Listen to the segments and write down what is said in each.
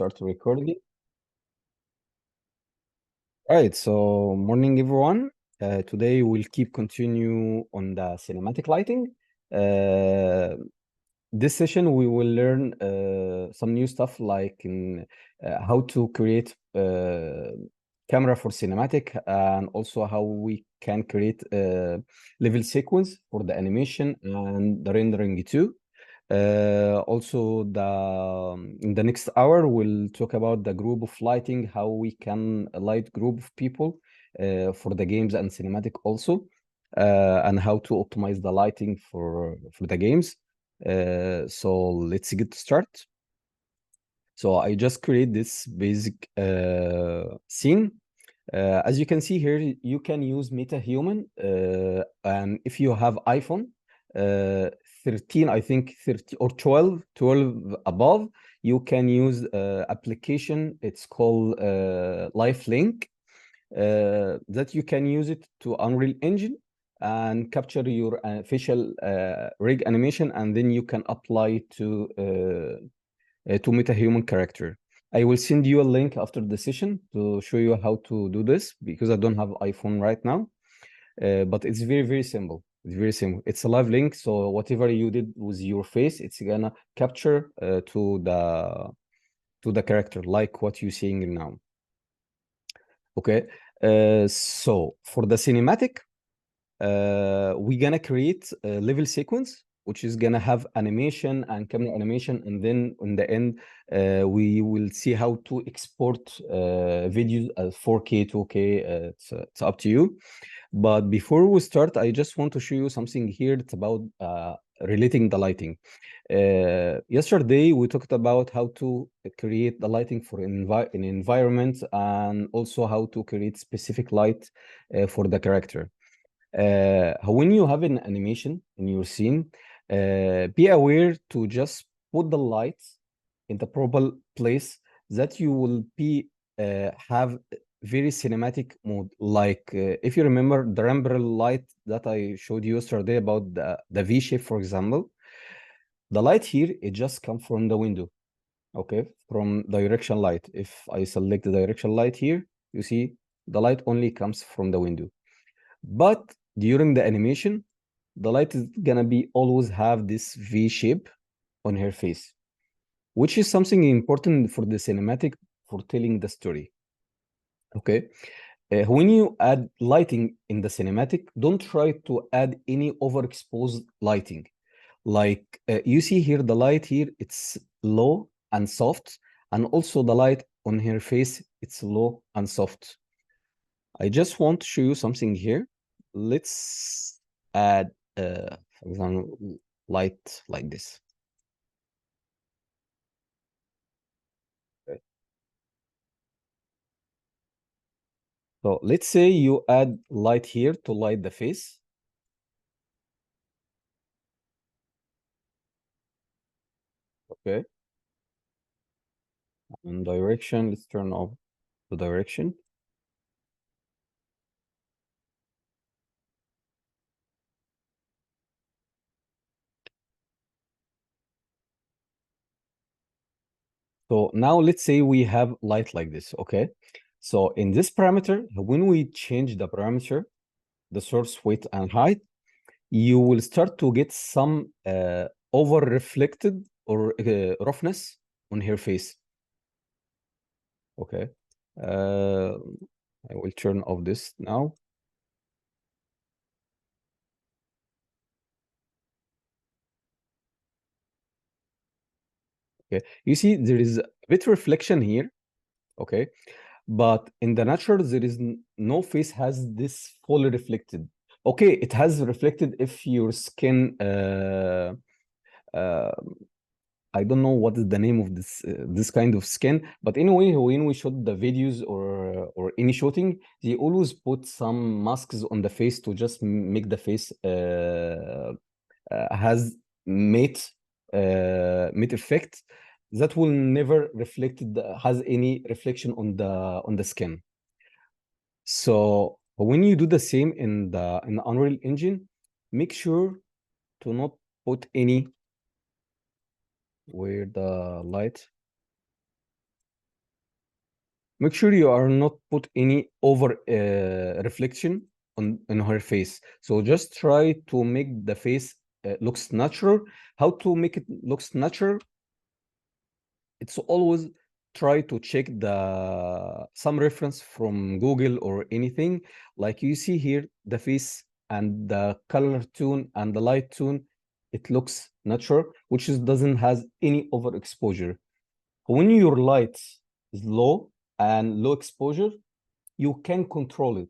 start recording. All right, so morning everyone. Today we'll keep continue on the cinematic lighting. This session we will learn some new stuff like in how to create camera for cinematic, and also how we can create a level sequence for the animation and the rendering too. Also, in the next hour, we'll talk about the group of lighting, how we can light group of people for the games and cinematic also, and how to optimize the lighting for the games. So let's get to start. So I just create this basic scene. As you can see here, you can use MetaHuman, and if you have iPhone 13, I think 30 or 12 above, you can use application. It's called LifeLink, that you can use it to Unreal Engine and capture your facial rig animation, and then you can apply to MetaHuman character. I will send you a link after the session to show you how to do this, because I don't have iPhone right now. But it's very, very simple. It's very simple. It's a live link, so whatever you did with your face, it's gonna capture to the character, like what you're seeing now. Okay. So for the cinematic, we're gonna create a level sequence, which is gonna have animation and camera animation, and then in the end, we will see how to export videos as 4K, 2K. It's up to you. But before we start, I just want to show you something here. It's about relating the lighting. Yesterday, we talked about how to create the lighting for an environment, and also how to create specific light for the character. When you have an animation in your scene, be aware to just put the lights in the proper place, that you will be have very cinematic mode. Like if you remember the rainbow light that I showed you yesterday about the V shape, for example, the light here, it just comes from the window, okay, from direction light. If I select the direction light here, you see the light only comes from the window. But during the animation, the light is gonna be always have this V shape on her face, which is something important for the cinematic, for telling the story. Okay. When you add lighting in the cinematic, don't try to add any overexposed lighting. Like you see here, the light here, it's low and soft, and also the light on her face, it's low and soft. I just want to show you something here. Let's add, for example, light like this. Okay. So let's say you add light here to light the face. Okay. And direction, let's turn off the direction. So now let's say we have light like this, okay? So in this parameter, when we change the parameter, the source width and height, you will start to get some over reflected or roughness on her face. Okay. I will turn off this now. Okay. You see, there is a bit reflection here. Okay. But in the natural, there is no face has this fully reflected. Okay, it has reflected if your skin uh, I don't know what is the name of this kind of skin, but anyway, when we shot the videos or any shooting, they always put some masks on the face to just make the face has matte matte effect that will never has any reflection on the skin. So when you do the same in the Unreal Engine, make sure to not put any where the light. make sure you are not put any over reflection on her face. So just try to make the face looks natural. How to make it looks natural? It's always try to check some reference from Google or anything. Like you see here, the face and the color tone and the light tone, it looks natural, which doesn't has any overexposure. When your light is low and low exposure, you can control it.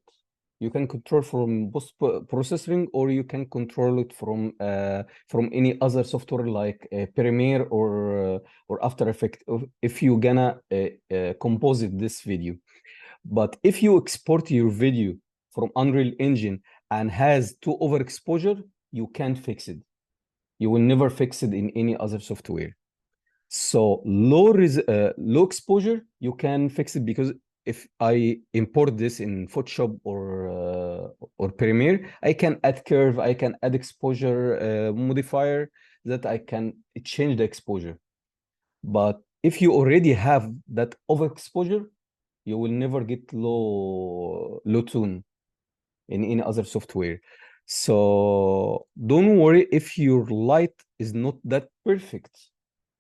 You can control from post processing, or you can control it from any other software like Premiere or After Effects if you gonna composite this video. But if you export your video from Unreal Engine and has too overexposure, you can't fix it. You will never fix it in any other software. So low exposure, you can fix it, because if I import this in Photoshop or Premiere, I can add curve, I can add exposure modifier that I can change the exposure. But if you already have that overexposure, you will never get low tone in any other software. So don't worry if your light is not that perfect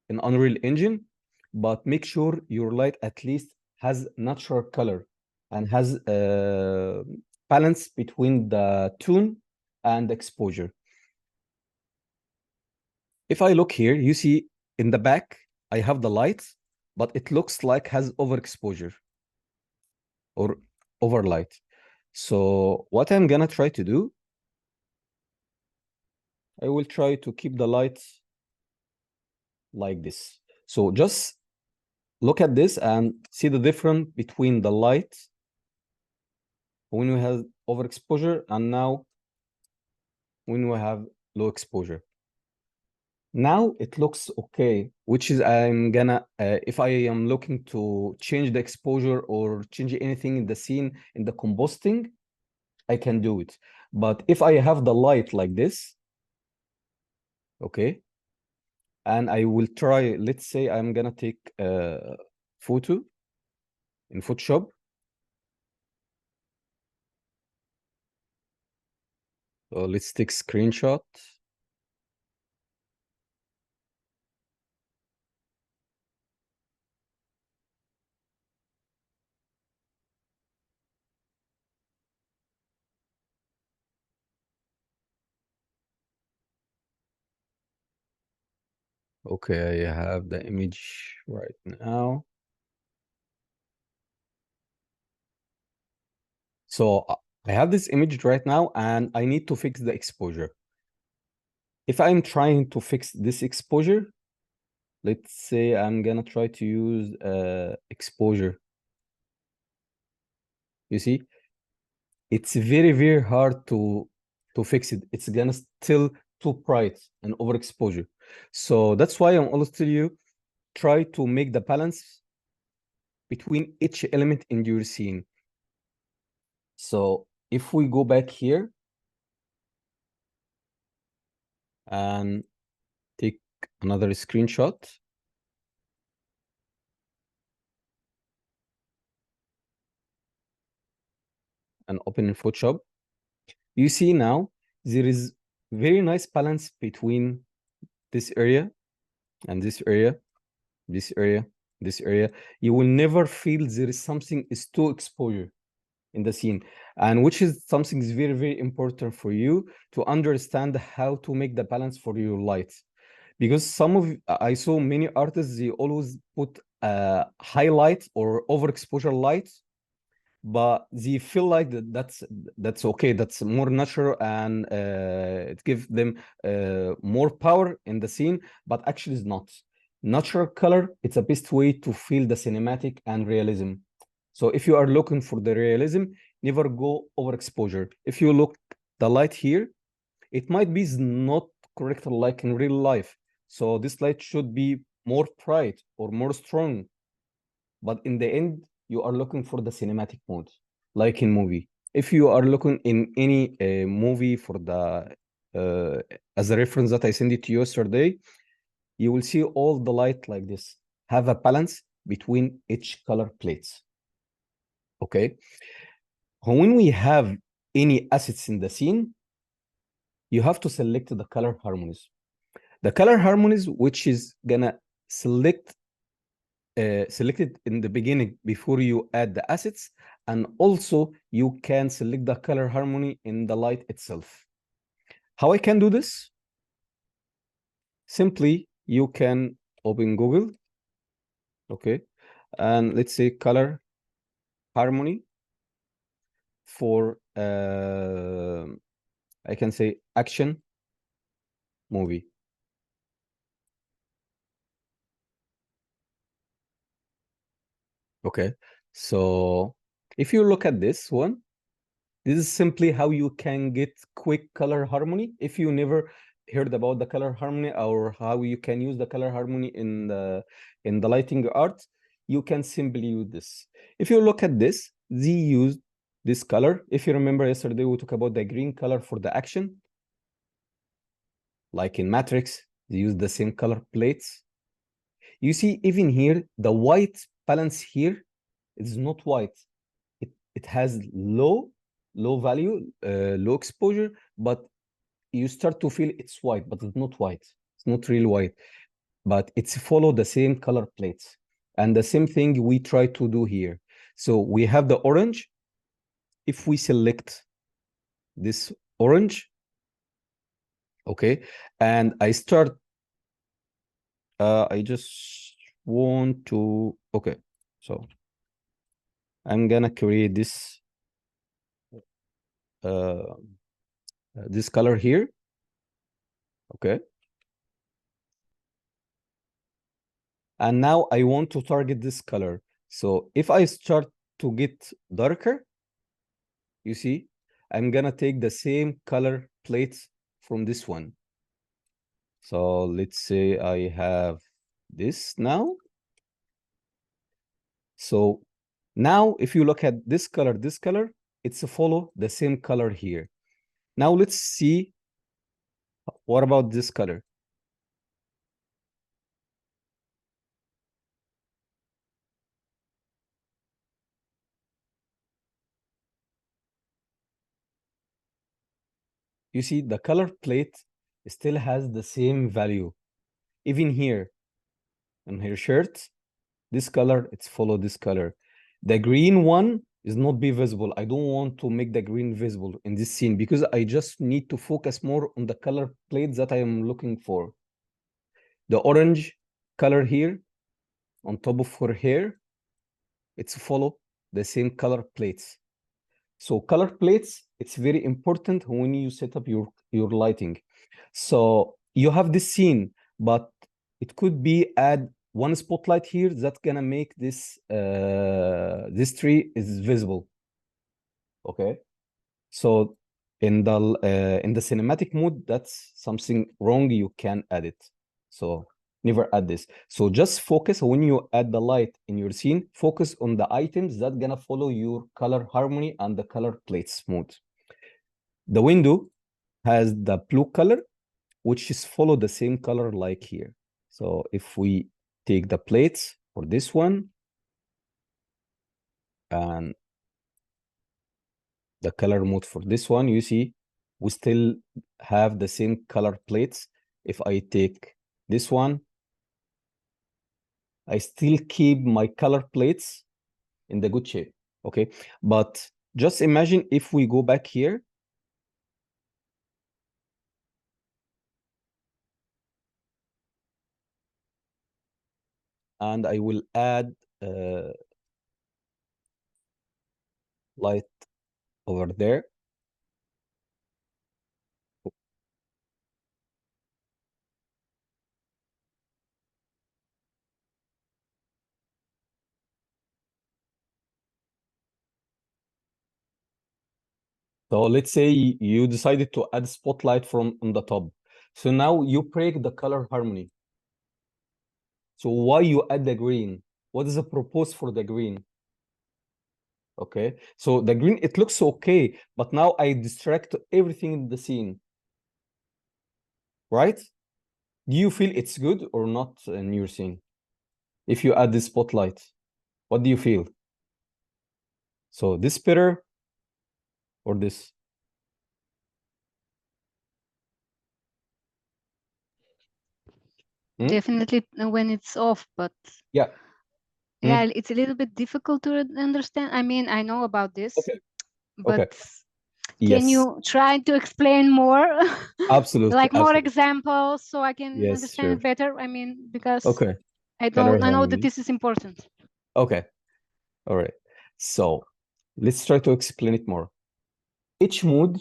in Unreal Engine, but make sure your light at least has natural color and has a balance between the tone and exposure. If I look here, you see in the back, I have the light, but it looks like has overexposure or overlight. So what I'm gonna try to do, I will try to keep the light like this. So just look at this and see the difference between the light when we have overexposure and now when we have low exposure. Now it looks okay, which is I'm gonna, if I am looking to change the exposure or change anything in the scene, in the combusting, I can do it. But if I have the light like this, okay, and I will try, let's say I'm gonna take a photo in Photoshop. So let's take screenshot. Okay, I have the image right now. So I have this image right now and I need to fix the exposure. If I'm trying to fix this exposure, let's say I'm gonna try to use exposure. You see, it's very, very hard to fix it. It's gonna still too bright and overexposure. So that's why I'm always tell you, try to make the balance between each element in your scene. So if we go back here and take another screenshot, and open in Photoshop, you see now there is very nice balance between this area and this area, this area, this area. You will never feel there is something is too exposure in the scene, and which is something is very, very important for you to understand how to make the balance for your lights. Because I saw many artists, they always put highlight or overexposure lights, but they feel like that's okay, that's more natural, and it gives them more power in the scene, but actually it's not. Natural color, it's a best way to feel the cinematic and realism. So if you are looking for the realism, never go overexposure. If you look the light here, it might be not correct like in real life. So this light should be more bright or more strong, but in the end, you are looking for the cinematic mode, like in movie. If you are looking in any movie for the, as a reference that I sent it to you yesterday, you will see all the light like this, have a balance between each color plates. Okay. When we have any assets in the scene, you have to select the color harmonies. The color harmonies, which is gonna select selected in the beginning before you add the assets, and also you can select the color harmony in the light itself. How I can do this? Simply, you can open Google, okay, and let's say color harmony for I can say action movie. Okay, so if you look at this one, this is simply how you can get quick color harmony. If you never heard about the color harmony or how you can use the color harmony in the lighting art, you can simply use this. If you look at this, they use this color. If you remember yesterday, we talked about the green color for the action. Like in Matrix, they use the same color plates. You see, even here, the white balance here is not white. It has low value, low exposure, but you start to feel it's white, but it's not white. It's not real white, but it's follow the same color plates. And the same thing we try to do here. So we have the orange. If we select this orange, okay, and I start, I just want to, okay, so I'm gonna create uh, this color here, okay. And now I want to target this color. So if I start to get darker, you see, I'm gonna take the same color plates from this one. So let's say I have this now. So now if you look at this color, it's a follow the same color here. Now let's see, what about this color? You see the color plate still has the same value. Even here on her shirt, this color, it's follow this color. The green one is not be visible. I don't want to make the green visible in this scene because I just need to focus more on the color plates that I am looking for. The orange color here on top of her hair, it's follow the same color plates. So color plates, it's very important when you set up your lighting. So you have this scene, but it could be add one spotlight here that's gonna make this tree is visible. Okay. So in the cinematic mode, that's something wrong. You can add it. So never add this. So just focus when you add the light in your scene, focus on the items that gonna follow your color harmony and the color plates mode. The window has the blue color, which is follow the same color like here. So if we take the plates for this one and the color mode for this one, you see, we still have the same color plates. If I take this one, I still keep my color plates in the good shape, okay? But just imagine if we go back here, and I will add light over there. So let's say you decided to add spotlight from on the top. So now you break the color harmony. So why you add the green? What is the purpose for the green? Okay, so the green, it looks okay, but now I distract everything in the scene, right? Do you feel it's good or not in your scene? If you add the spotlight, what do you feel? So this better or this? Definitely when it's off, but Yeah. yeah, it's a little bit difficult to understand. I mean, I know about this, Okay. but can Yes. you try to explain more? Absolutely. Like more Absolutely. examples so I can Yes, understand sure. it better? I mean, because Okay. I Color know that harmony. this is important. Okay. All right. So let's try to explain it more. Each mood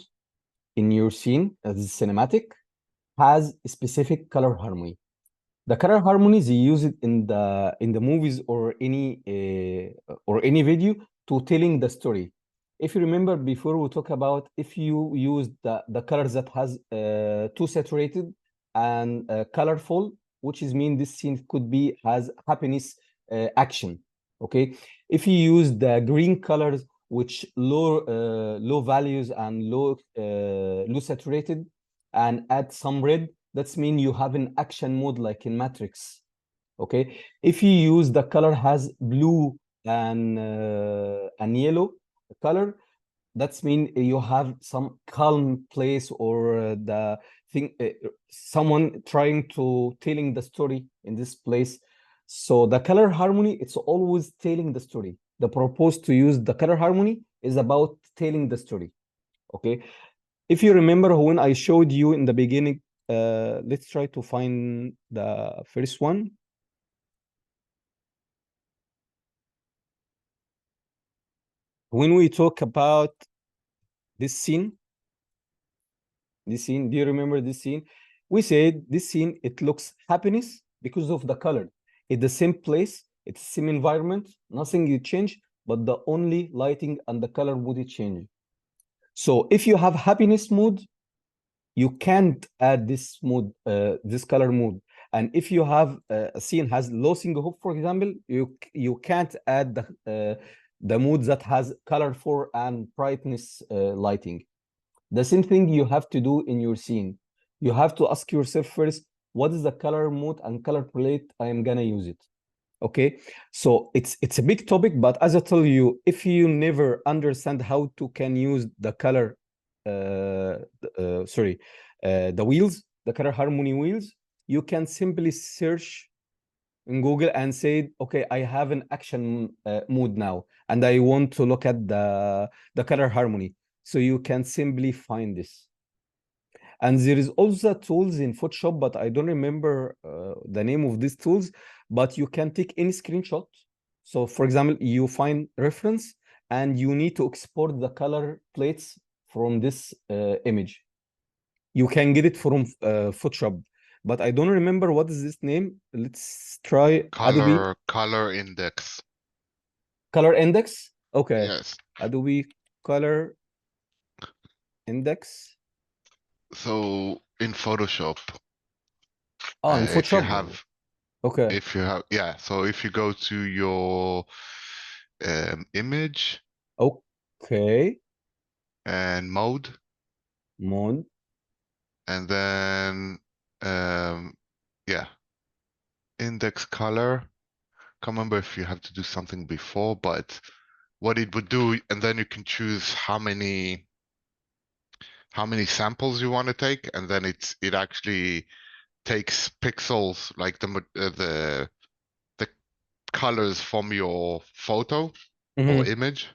in your scene as cinematic has a specific color harmony. The color harmonies you use it in the movies or any video to telling the story. If you remember before, we talk about if you use the colors that has too saturated and colorful, which is mean this scene could be has happiness action. Okay, if you use the green colors which low values and low saturated and add some red, that's mean you have an action mode like in Matrix. Okay, if you use the color has blue and yellow color, that's mean you have some calm place or the thing someone trying to telling the story in this place. So the color harmony, it's always telling the story. The purpose to use the color harmony is about telling the story. Okay, if you remember when I showed you in the beginning, let's try to find the first one. When we talk about this scene, do you remember this scene? We said this scene, it looks happiness because of the color. It's the same place, it's the same environment, nothing you change, but the only lighting and the color would change. So if you have happiness mood, you can't add this mood, this color mood. And if you have a scene has losing hope, for example, you can't add the mood that has colorful and brightness lighting. The same thing you have to do in your scene. You have to ask yourself first, what is the color mode and color palette I am gonna use it? Okay, so it's a big topic, but as I told you, if you never understand how to can use the color, sorry, the wheels, the color harmony wheels, you can simply search in Google and say, okay, I have an action mood now, and I want to look at the color harmony. So you can simply find this. And there is also tools in Photoshop, but I don't remember the name of these tools, but you can take any screenshot. So for example, you find reference and you need to export the color plates from this image. You can get it from Photoshop, but I don't remember what is this name. Let's try Adobe Color index. Color Index. Okay, Yes. Adobe Color Index. So in Photoshop, Oh, in if you Photoshop. have, Okay. yeah. So if you go to your image Okay. and mode, Mode. and then yeah, index color. Can't remember if you have to do something before, but what it would do, and then you can choose how many samples you want to take, and then it actually takes pixels like the colors from your photo or Mm-hmm. image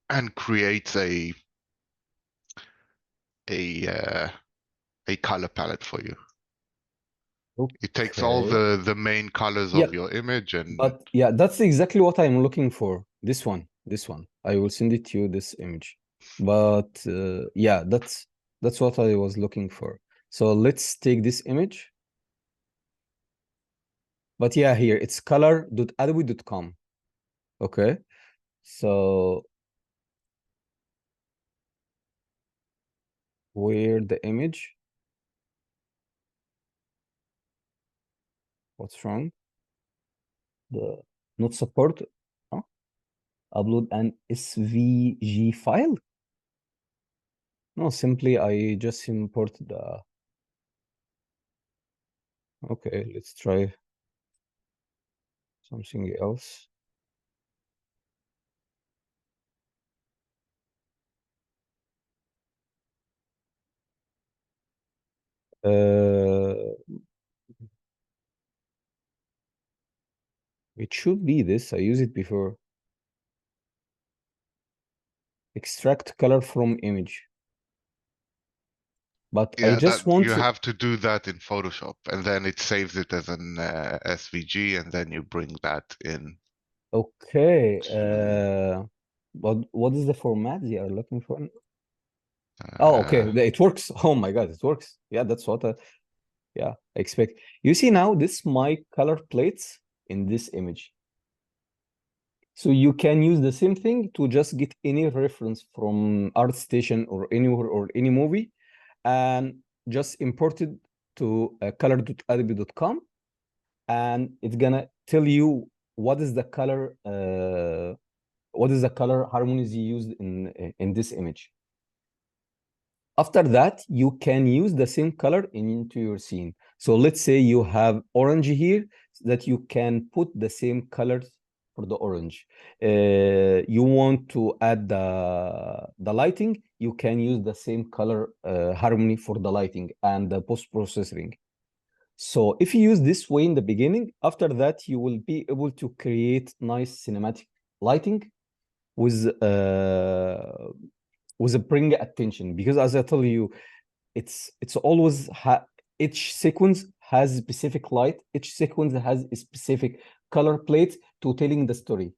and creates a uh, a color palette for you. It takes all Okay. the main colors Yeah, of your image and but yeah, that's exactly what I'm looking for. This one, this one. I will send it to you, this image. But yeah, that's what I was looking for. So let's take this image. But yeah, here it's color.adobe.com. Okay. So where the image? What's wrong? The not support. Huh? Upload an SVG file? No, simply I just import the. Okay, let's try something else. It should be this. I used it before. Extract color from image. But I Yeah, just that want you to... have to do that in Photoshop, and then it saves it as an SVG, and then you bring that in. Okay. to, What is the format you are looking for? Oh, okay. It works. Oh my God, it works. Yeah, that's what yeah, I expect. You see now, this my color plates in this image. So you can use the same thing to just get any reference from ArtStation or anywhere or any movie and just import it to color.adobe.com, and it's gonna tell you what is the color harmonies you used in this image. After that, you can use the same color into your scene. So let's say you have orange here, that you can put the same colors for the orange. You want to add the lighting, you can use the same color harmony for the lighting and the post-processing. So if you use this way in the beginning, after that, you will be able to create nice cinematic lighting with a bring attention, because as I tell you, it's always each sequence has specific light, each sequence has a specific color plate to telling the story.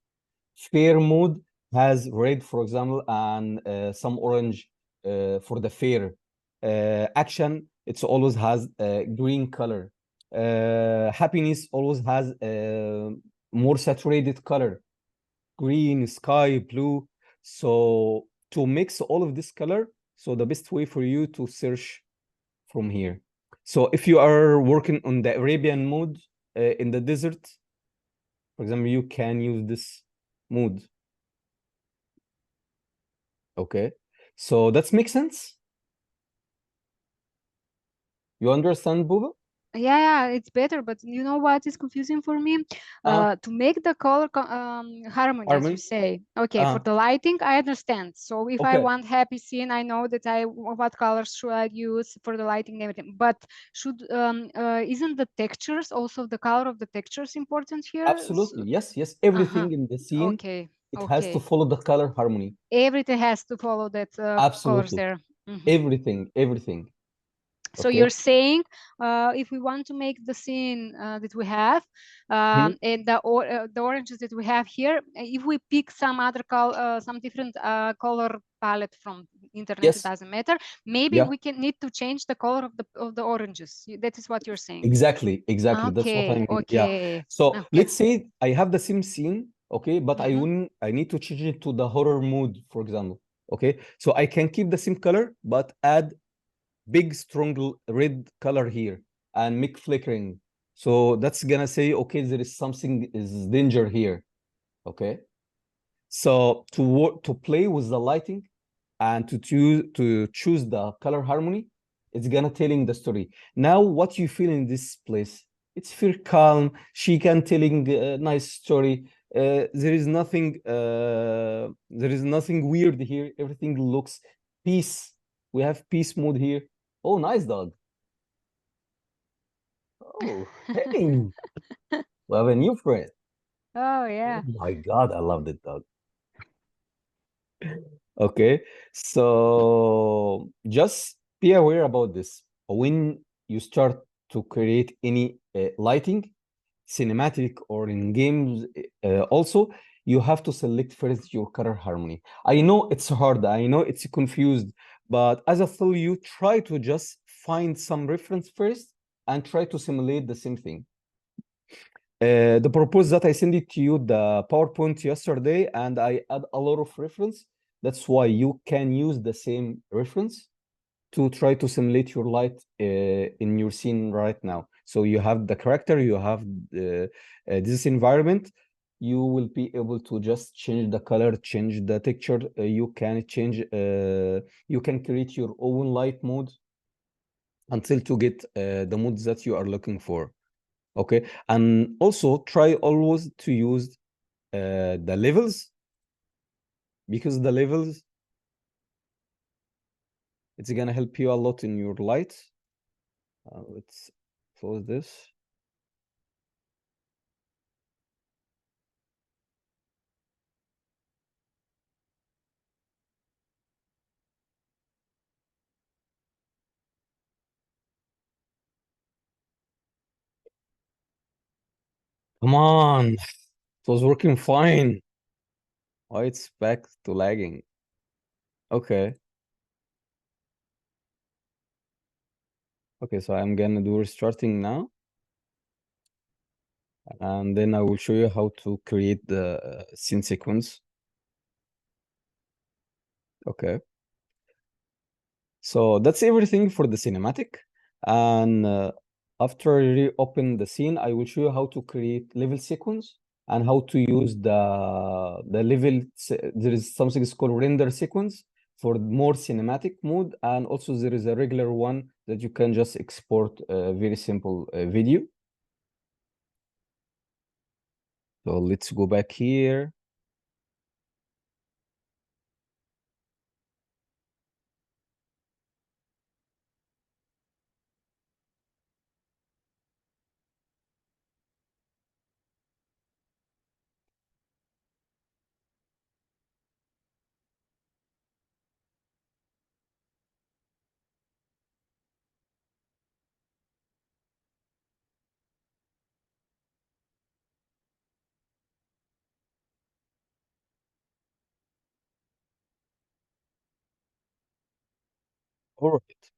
Fair mode has red, for example, and some orange for the fair. Action, it's always has green color. Happiness always has more saturated color, green, sky, blue. So to mix all of this color, so the best way for you to search from here. So if you are working on the Arabian mode in the desert, for example, you can use this mode. Okay, so that makes sense. You understand, Buba? Yeah, it's better, but you know what is confusing for me? To make the color harmony, as you say. Okay, for the lighting, I understand. So if I want happy scene, I know that what colors should I use for the lighting and everything. But isn't the textures also, the color of the textures important here? Absolutely, yes. Everything in the scene, it has to follow the color harmony. Everything has to follow that colors there. Everything. So you're saying if we want to make the scene that we have and the oranges that we have here, if we pick some other color, some different color palette from internet, it doesn't matter. Maybe we can need to change the color of the oranges. That is what you're saying. Exactly. That's what I mean. Okay. So let's say I have the same scene, but I need to change it to the horror mood, for example. Okay, so I can keep the same color but add big strong red color here and make flickering. So that's gonna say, okay, there is something is danger here. Okay, so to play with the lighting and to choose the color harmony, it's gonna telling the story. Now what you feel in this place, it's feel calm, she can telling a nice story. There is nothing weird here, everything looks peace. We have peace mode here. Oh, nice dog. Oh, hey. We have a new friend. Oh, yeah. Oh my God, I love that dog. Okay, so just be aware about this. When you start to create any lighting, cinematic or in games also, you have to select first your color harmony. I know it's hard, I know it's confused, but as I told you, try to just find some reference first and try to simulate the same thing. The purpose that I sent it to you, the PowerPoint yesterday, and I add a lot of reference. That's why you can use the same reference to try to simulate your light in your scene right now. So you have the character, you have this environment, you will be able to just change the color, change the texture. You can create your own light mode until to get the modes that you are looking for. Okay, and also try always to use the levels, because the levels, it's gonna help you a lot in your light. Let's close this. Come on, it was working fine. Why it's back to lagging? Okay. Okay, so I'm gonna do restarting now. And then I will show you how to create the scene sequence. Okay. So that's everything for the cinematic. And after I reopen the scene, I will show you how to create level sequence and how to use the level. There is something called render sequence for more cinematic mode. And also there is a regular one that you can just export a very simple video. So let's go back here. All right.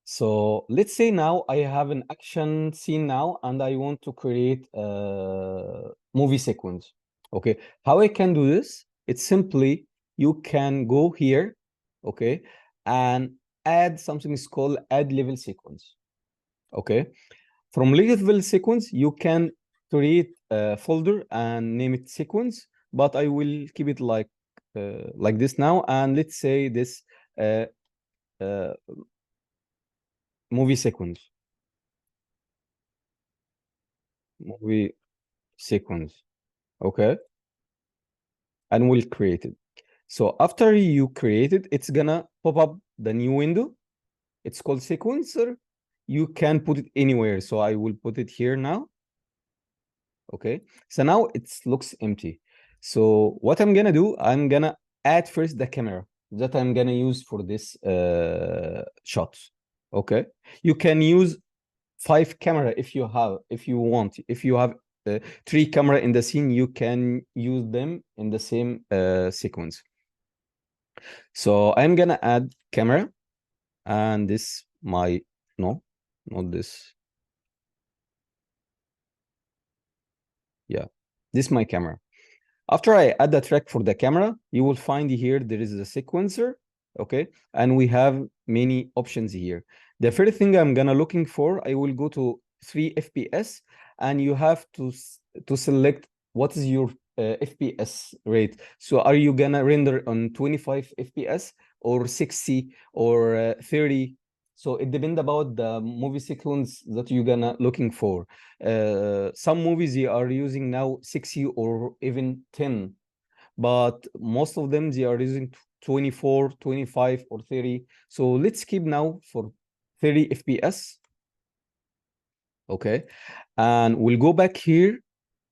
So let's say now I have an action scene now and I want to create a movie sequence. Okay, how I can do this? It's simply you can go here, okay, and add something is called add level sequence. Okay, from level sequence you can create a folder and name it sequence, but I will keep it like this now, and let's say this uh, uh, movie sequence. Movie sequence. Okay, and we'll create it. So after you create it, it's gonna pop up the new window. It's called sequencer. You can put it anywhere. So I will put it here now. Okay, so now it looks empty. So what I'm gonna do, I'm gonna add first the camera that I'm gonna use for this shot. Okay, you can use 5 camera if you want. If you have 3 camera in the scene, you can use them in the same sequence. So I'm gonna add camera, and this no, not this. Yeah, this my camera. After I add the track for the camera, you will find here there is a sequencer, okay? And we have many options here. The first thing I'm gonna looking for, I will go to 3 FPS, and you have to select what is your FPS rate. So are you gonna render on 25 FPS or 60 or 30? So it depends about the movie sequence that you're gonna looking for. Some movies they are using now 60 or even 10, but most of them they are using 24, 25 or 30. So let's keep now for 30 FPS. Okay, and we'll go back here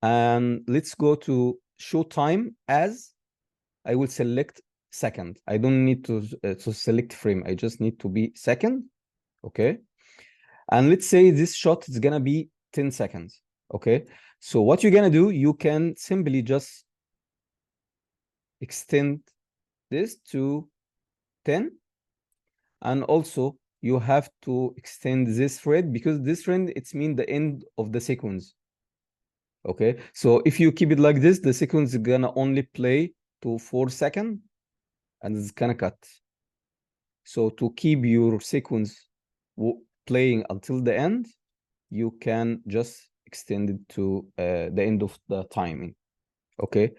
and let's go to show time as. I will select second. I don't need to select frame. I just need to be second. Okay, and let's say this shot is gonna be 10 seconds. Okay, so what you're gonna do, you can simply just extend this to 10, and also you have to extend this thread because this thread it's mean the end of the sequence. Okay, so if you keep it like this, the sequence is gonna only play to 4 seconds and it's gonna cut. So to keep your sequence playing until the end, you can just extend it to the end of the timing. Okay,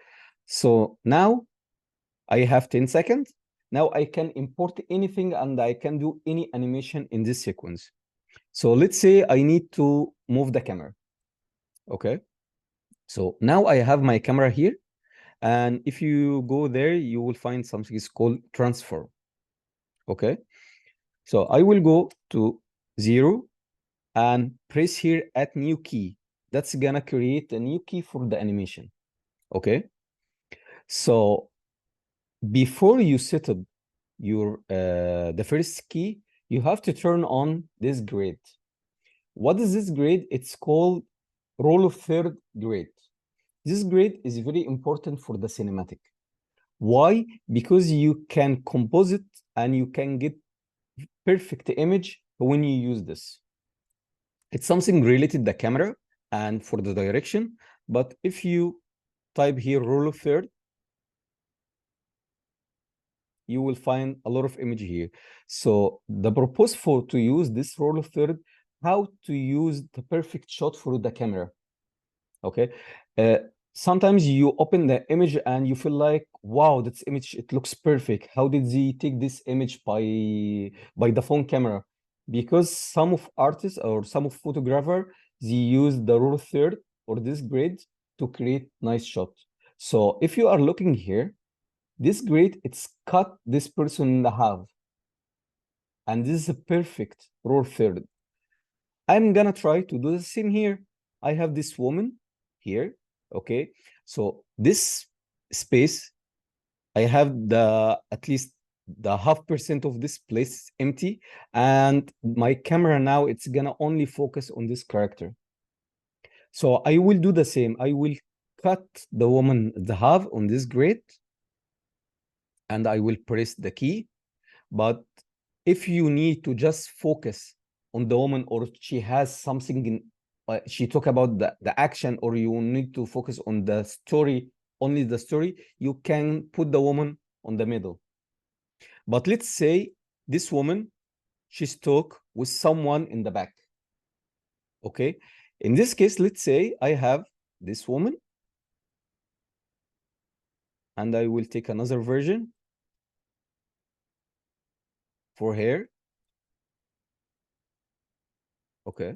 so now I have 10 seconds. Now I can import anything and I can do any animation in this sequence. So let's say I need to move the camera. Okay, so now I have my camera here, and if you go there, you will find something is called transform. Okay, so I will go to 0, and press here at new key. That's gonna create a new key for the animation. Okay. So before you set up your the first key, you have to turn on this grid. What is this grid? It's called role of third grid. This grid is very important for the cinematic. Why? Because you can compose it and you can get perfect image when you use this. It's something related to the camera and for the direction, but if you type here rule of third, you will find a lot of image here. So the purpose for to use this rule of third, how to use the perfect shot for the camera. Okay. Sometimes you open the image and you feel like, wow, this image, it looks perfect. How did they take this image by the phone camera? Because some of artists or some of photographer, they use the rule of third or this grid to create nice shot. So if you are looking here, this grid, it's cut this person in half. And this is a perfect rule of third. I'm gonna try to do the same here. I have this woman here, okay? So this space, I have the at least the 0.5% of this place empty, and my camera now, it's gonna only focus on this character. So I will do the same. I will cut the woman the half on this grid, and I will press the key. But if you need to just focus on the woman, or she has something in, she talk about the action, or you need to focus on the story, only the story, you can put the woman on the middle. But let's say this woman, she's talk with someone in the back. Okay. In this case, let's say I have this woman, and I will take another version for her. Okay.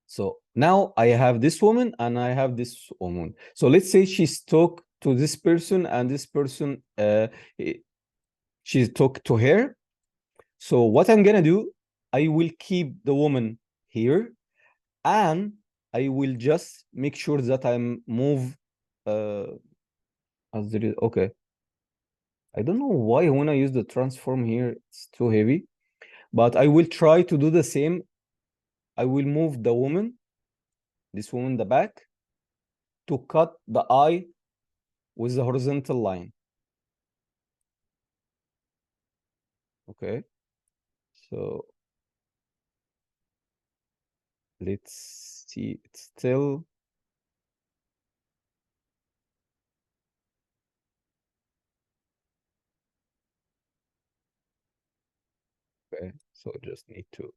So now I have this woman and I have this woman. So let's say she's talk to this person and this person, she talk to her. So what I'm gonna do, I will keep the woman here, and I will just make sure that I'm move as there is. Okay. I don't know why when I use the transform here, it's too heavy, but I will try to do the same. I will move the woman, this woman in the back, to cut the eye with the horizontal line. Okay. So let's see, it's still. Okay, so just need to.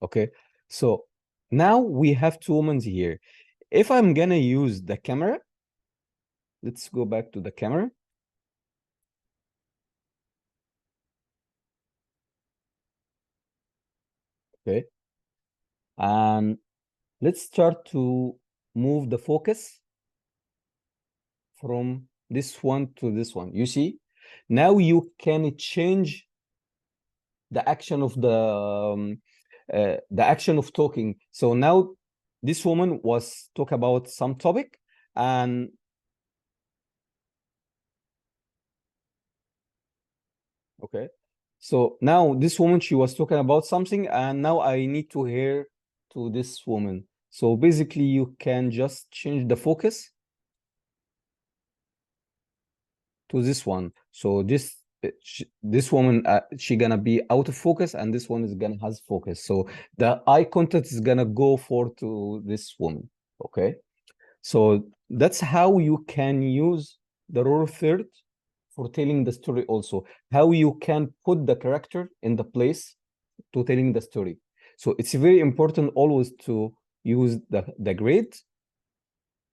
Okay, so now we have two women here. If I'm gonna use the camera, let's go back to the camera. Okay, and let's start to move the focus from this one to this one. You see, now you can change the action of the action of talking. So now this woman was talk about some topic, and okay, so now this woman, she was talking about something, and now I need to hear to this woman. So basically you can just change the focus to this one. So this woman, she gonna be out of focus, and this one is gonna has focus. So the eye contact is gonna go for to this woman. Okay, so that's how you can use the rule of third for telling the story. Also, how you can put the character in the place to telling the story. So it's very important always to use the grid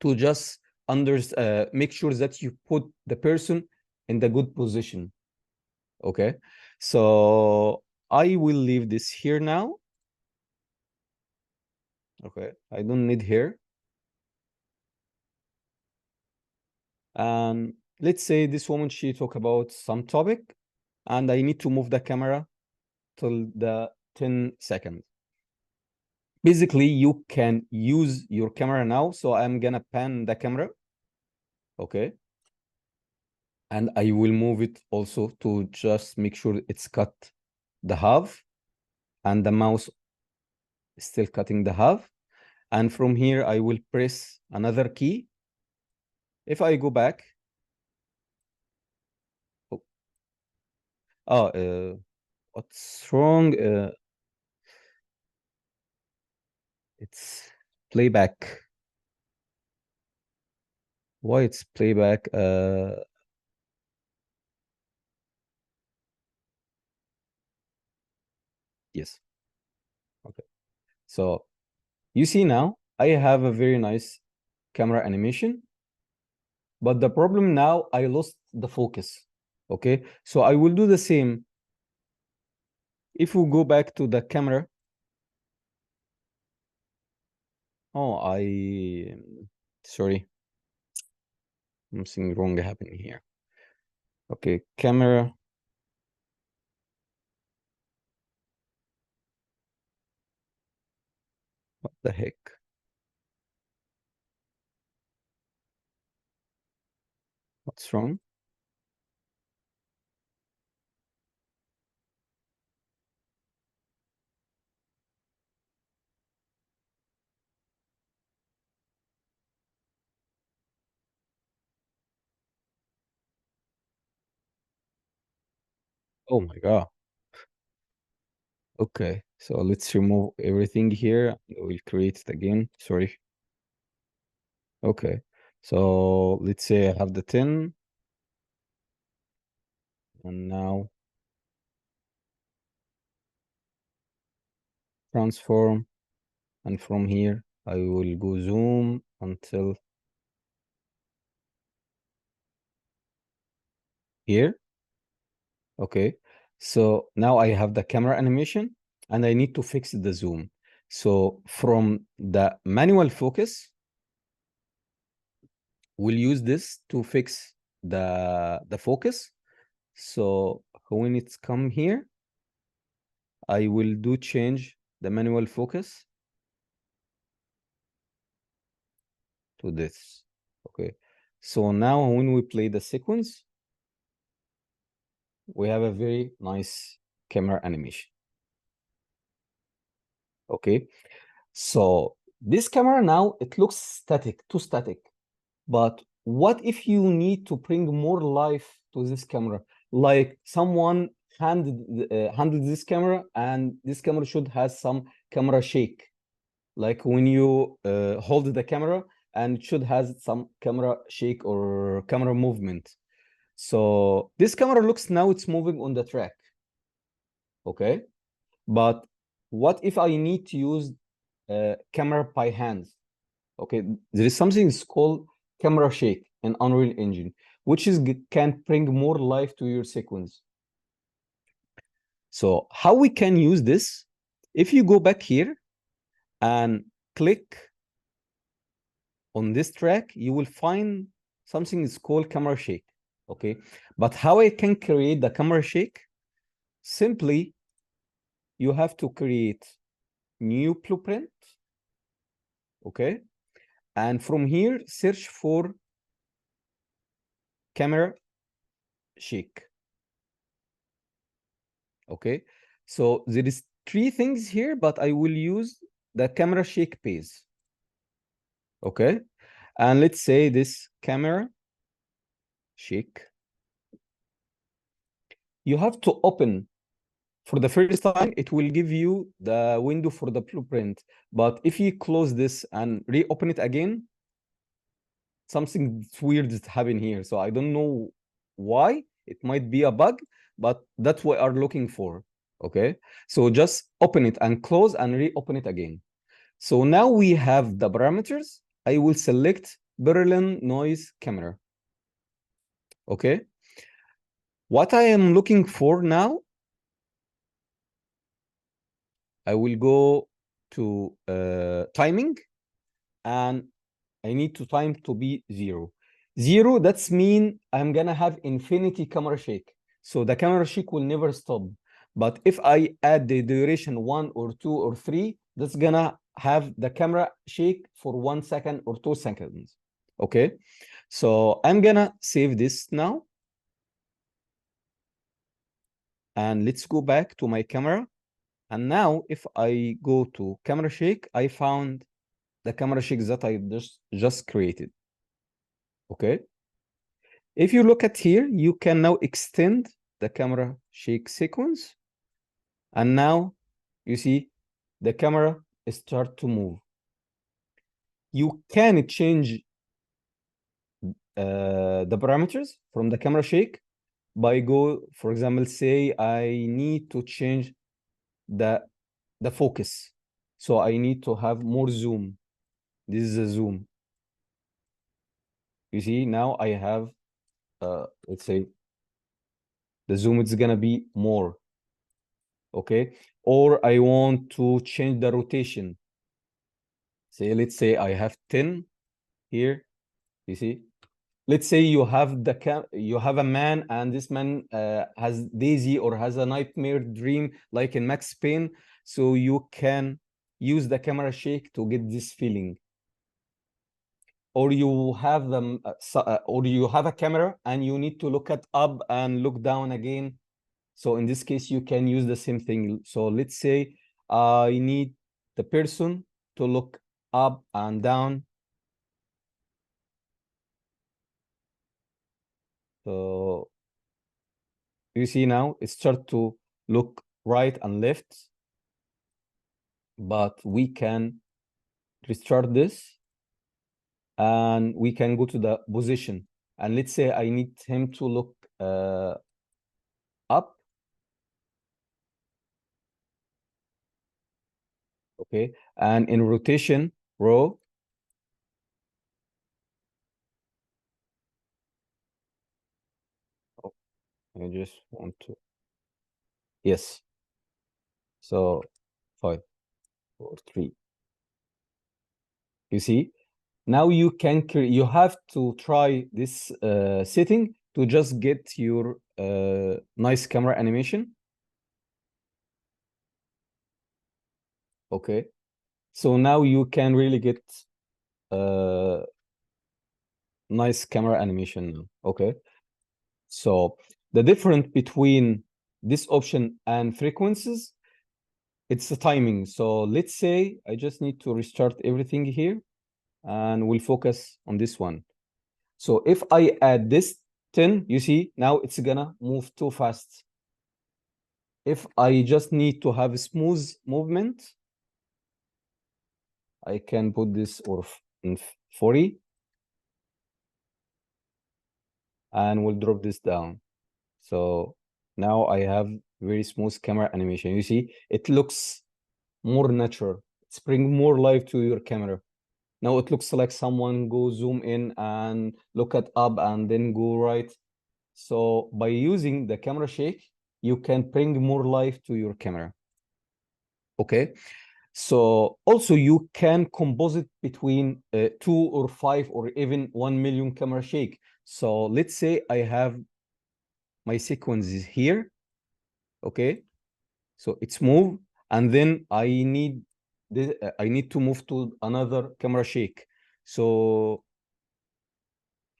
to just make sure that you put the person in the good position. Okay, so I will leave this here now. Okay, I don't need here. And let's say this woman, she talk about some topic, and I need to move the camera till the 10 seconds. Basically, you can use your camera now. So I'm gonna pan the camera. Okay. And I will move it also to just make sure it's cut the half, and the mouse is still cutting the half. And from here, I will press another key. If I go back, what's wrong? It's playback. Why it's playback? Yes. Okay. So you see now, I have a very nice camera animation, but the problem now, I lost the focus. Okay. So I will do the same. If we go back to the camera, sorry, something wrong happening here. Okay, camera. What the heck? What's wrong? Oh my God. Okay, so let's remove everything here. We'll create it again. Sorry. Okay, so let's say I have the 10. And now transform. And from here, I will go zoom until here. Okay, so now I have the camera animation and I need to fix the zoom. So from the manual focus, we'll use this to fix the focus. So when it's come here, I will do change the manual focus to this. Okay, so now when we play the sequence, we have a very nice camera animation. Okay, so this camera now, it looks static, too static. But what if you need to bring more life to this camera? Like someone handled this camera, and this camera should have some camera shake. Like when you hold the camera, and it should have some camera shake or camera movement. So this camera looks now it's moving on the track. Okay. But what if I need to use camera by hand? Okay, there is something it's called camera shake in Unreal Engine, which can bring more life to your sequence. So how we can use this? If you go back here and click on this track, you will find something is called camera shake. Okay, but how I can create the camera shake? Simply, you have to create new blueprint. Okay, and from here, search for camera shake. Okay, so there is 3 things here, but I will use the camera shake base. Okay, and let's say this camera shake. You have to open for the first time. It will give you the window for the blueprint, but if you close this and reopen it again, something weird is happening here. So I don't know why. It might be a bug, but that's what we are looking for. Okay, so just open it and close and reopen it again. So now we have the parameters. I will select Berlin noise camera. Okay, what I am looking for now, I will go to timing, and I need to time to be 0. 0, that's mean I'm gonna have infinity camera shake. So the camera shake will never stop. But if I add the duration 1 or 2 or 3, that's gonna have the camera shake for 1 second or 2 seconds. Okay, so I'm gonna save this now. And let's go back to my camera. And now if I go to camera shake, I found the camera shake that I just created. Okay. If you look at here, you can now extend the camera shake sequence. And now you see the camera start to move. You can change the parameters from the camera shake by for example, say I need to change the focus. So I need to have more zoom. This is a zoom. You see, now I have, let's say, the zoom is gonna be more. Okay, or I want to change the rotation. Say, let's say I have 10 here. You see, let's say you have you have a man, and this man has Daisy or has a nightmare dream like in Max Payne. So you can use the camera shake to get this feeling. Or you have them, or you have a camera and you need to look at up and look down again. So in this case, you can use the same thing. So let's say I need the person to look up and down. So you see now it starts to look right and left, but we can restart this and we can go to the position. And let's say I need him to look up. Okay, and in rotation row, I just want to, yes. So 5, 4, 3. You see, now you can you have to try this setting to just get your nice camera animation. Okay, so now you can really get nice camera animation now. Okay, so the difference between this option and frequencies, it's the timing. So let's say I just need to restart everything here and we'll focus on this one. So if I add this 10, you see, now it's gonna move too fast. If I just need to have a smooth movement, I can put this in 40 and we'll drop this down. So now I have very smooth camera animation. You see, it looks more natural. It's bring more life to your camera. Now it looks like someone go zoom in and look at up and then go right. So by using the camera shake, you can bring more life to your camera. Okay. So also you can composite between 2 or 5 or even 1 million camera shake. So let's say I have my sequences here. Okay. So it's move, and then I need this, I need to move to another camera shake. So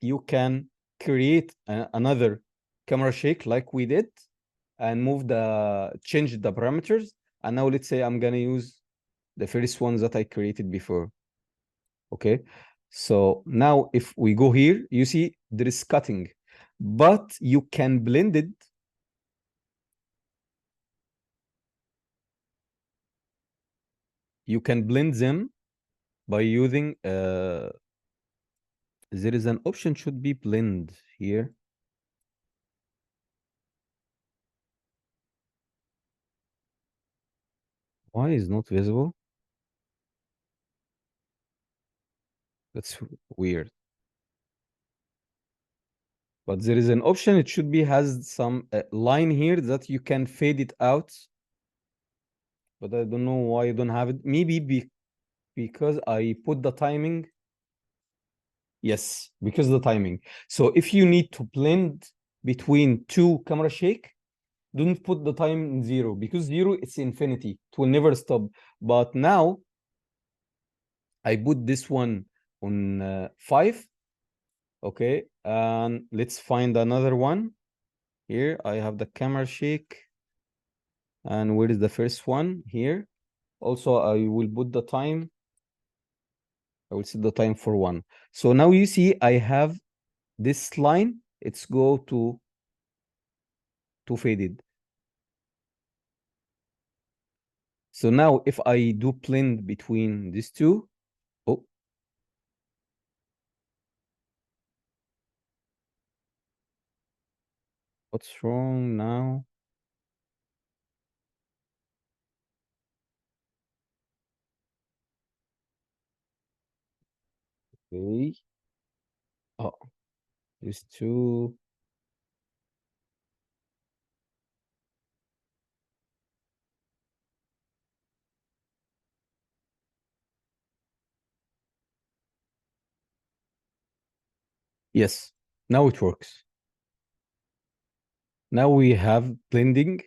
you can create another camera shake like we did and change the parameters. And now let's say I'm gonna use the first one that I created before. Okay, so now if we go here, you see there is cutting, but you can blend it. You can blend them by using there is an option should be blend here. Why is not visible? That's weird. But there is an option, it should be has some line here that you can fade it out. But I don't know why you don't have it. Maybe because I put the timing. Yes, because of the timing. So if you need to blend between two camera shake, don't put the time in 0, because 0 it's infinity. It will never stop. But now I put this one on 5. Okay, and let's find another one. Here I have the camera shake. And where is the first one? Here. Also, I will put the time. I will set the time for 1. So now you see I have this line. It's go to faded. So now if I do blend between these two, oh, what's wrong now? Okay. Oh, these two. Yes, now it works. Now we have blending.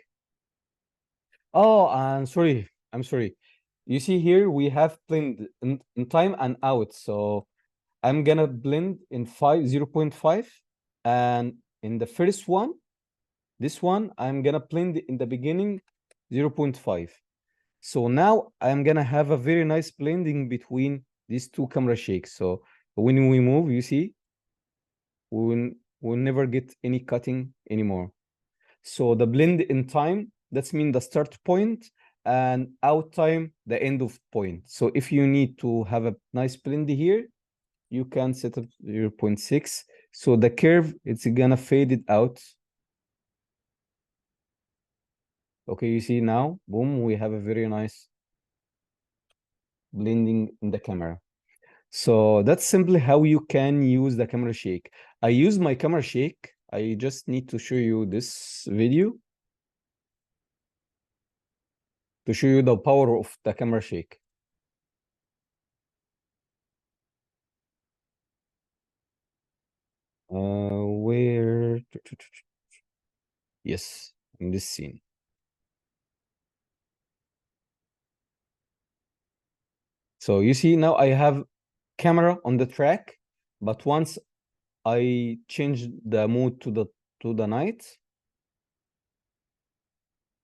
Oh, I'm sorry. I'm sorry. You see here we have blend in time and out. So I'm gonna blend in 0.5, and in the first one, this one, I'm gonna blend in the beginning 0.5. So now I'm gonna have a very nice blending between these two camera shakes. So when we move, you see, we'll never get any cutting anymore. So the blend in time, that's mean the start point, and out time, the end of point. So if you need to have a nice blend here, you can set up 0.6. So the curve, it's gonna fade it out. Okay, you see now, boom, we have a very nice blending in the camera. So that's simply how you can use the camera shake. I use my camera shake. I just need to show you this video to show you the power of the camera shake. Where? Yes, in this scene. So you see now I have camera on the track, but once I change the mood to the night.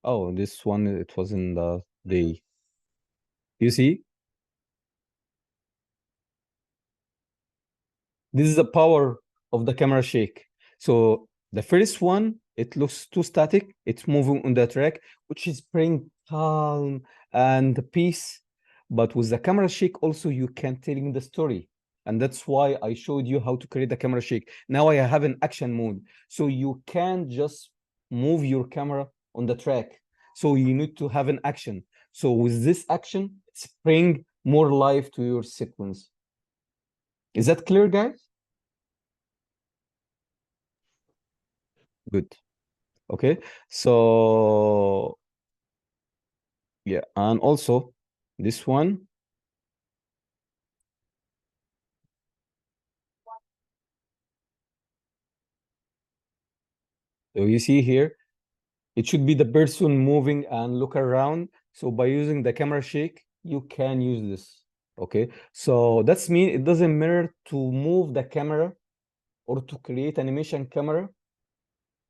Oh, this one, it was in the day. You see? This is the power of the camera shake. So the first one, it looks too static. It's moving on the track, which is bring calm and peace. But with the camera shake, also you can telling the story. And that's why I showed you how to create the camera shake. Now I have an action mode. So you can't just move your camera on the track. So you need to have an action. So with this action, it's bring more life to your sequence. Is that clear, guys? Good. Okay. So yeah, and also this one. So you see here, it should be the person moving and look around. So by using the camera shake, you can use this. Okay. So that's mean it doesn't matter to move the camera or to create animation camera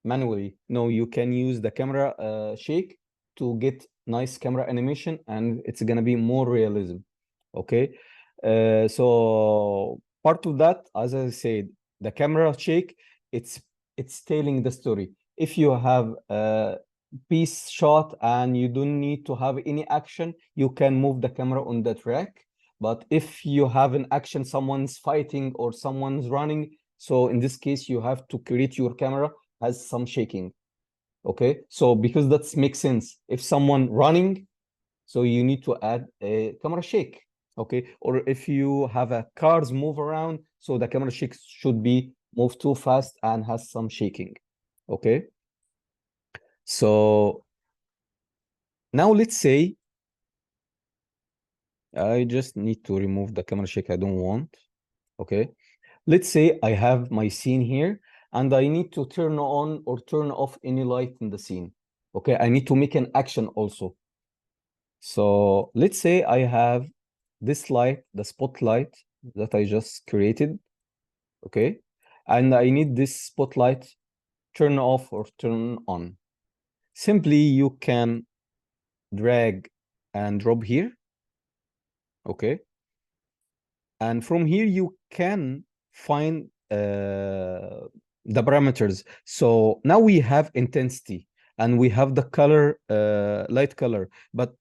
manually. No, you can use the camera shake to get nice camera animation, and it's gonna be more realism. Okay. So part of that, as I said, the camera shake, it's telling the story. If you have a piece shot and you don't need to have any action, you can move the camera on the track. But if you have an action, someone's fighting or someone's running, so in this case, you have to create your camera as some shaking. Okay, so because that makes sense. If someone running, so you need to add a camera shake. Okay, or if you have a cars move around, so the camera shake should be move too fast and has some shaking. Okay, so now let's say I just need to remove the camera shake I don't want. Okay, Let's say I have my scene here and I need to turn on or turn off any light in the scene. Okay, I need to make an action also. So let's say I have this light, the spotlight that I just created. Okay, and I need this spotlight turn off or turn on. Simply you can drag and drop here. Okay, and from here you can find the parameters. So now we have intensity and we have the color, light color. But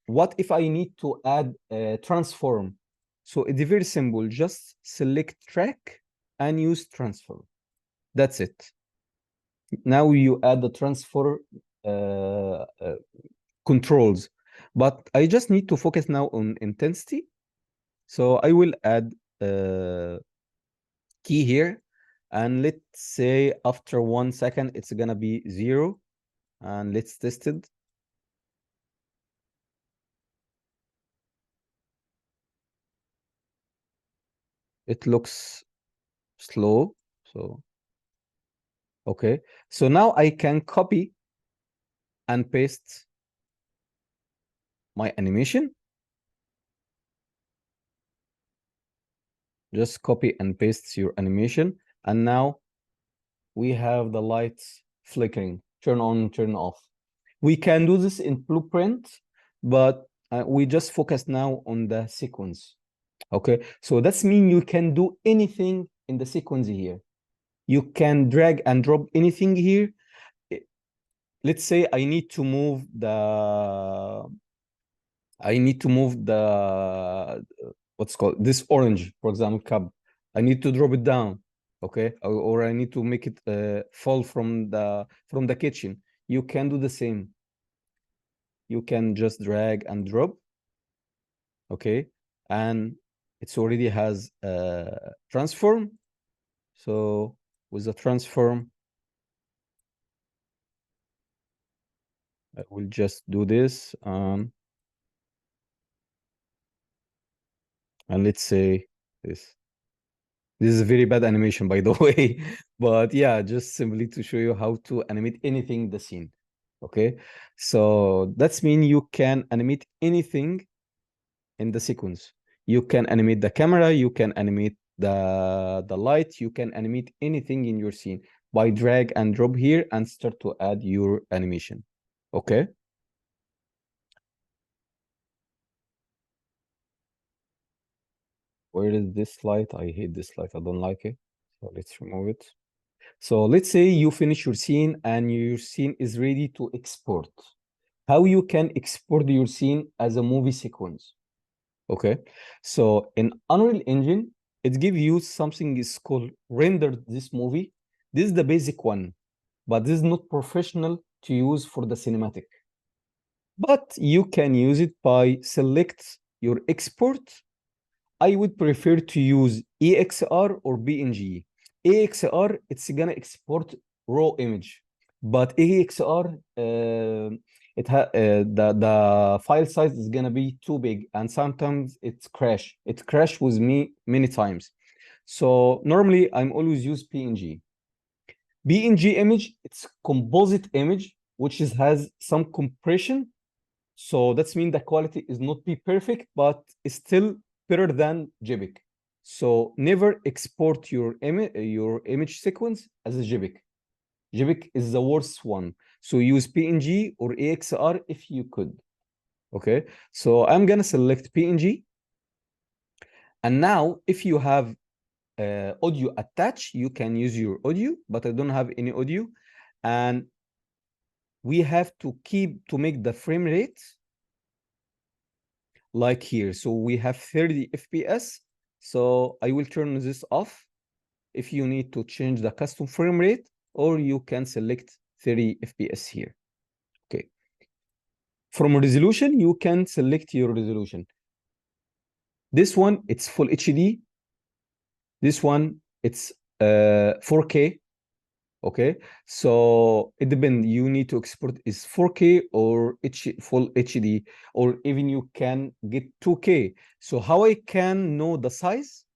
what if I need to add a transform? So it's very simple. Just select track and use transform. That's it. Now you add the transfer controls. But I just need to focus now on intensity. So I will add key here, and let's say after 1 second it's gonna be 0, and let's test it. It looks slow, so okay. So now I can copy and paste my animation. Just copy and paste your animation, and now we have the lights flickering, turn on, turn off. We can do this in Blueprint, but we just focus now on the sequence. Okay, so that's mean you can do anything in the sequence here. You can drag and drop anything here. Let's say I need to move the what's called this orange, for example, cup. I need to drop it down, okay, or I need to make it fall from the kitchen. You can do the same. You can just drag and drop, okay, and it's already has a transform. So with the transform, I will just do this, and let's say this. This is a very bad animation, by the way, but yeah, just simply to show you how to animate anything in the scene. Okay, so that's mean you can animate anything in the sequence. You can animate the camera, you can animate the light, you can animate anything in your scene by drag and drop here and start to add your animation. Okay. Where is this light? I hate this light. I don't like it. So let's remove it. So let's say you finish your scene and your scene is ready to export. How you can export your scene as a movie sequence? Okay. So in Unreal Engine, it gives you something is called render this movie. This is the basic one, but this is not professional to use for the cinematic. But you can use it by select your export. I would prefer to use EXR or PNG. EXR, it's gonna export raw image, but EXR, the file size is gonna be too big, and sometimes it's crash. It crashed with me many times. So normally I'm always use PNG. PNG image, it's composite image, which has some compression. So that's mean the quality is not be perfect, but it's still better than JPEG. So never export your image sequence as a JPEG. JPEG is the worst one. So use PNG or EXR if you could. Okay, so I'm gonna select PNG. And now if you have audio attached, you can use your audio, but I don't have any audio. And we have to make the frame rate like here. So we have 30 FPS. So I will turn this off if you need to change the custom frame rate, or you can select 30 FPS here. Okay. From resolution, you can select your resolution. This one, it's full HD. This one, it's 4K. Okay, so it depends. You need to export is 4K or full HD, or even you can get 2K. So how I can know the size?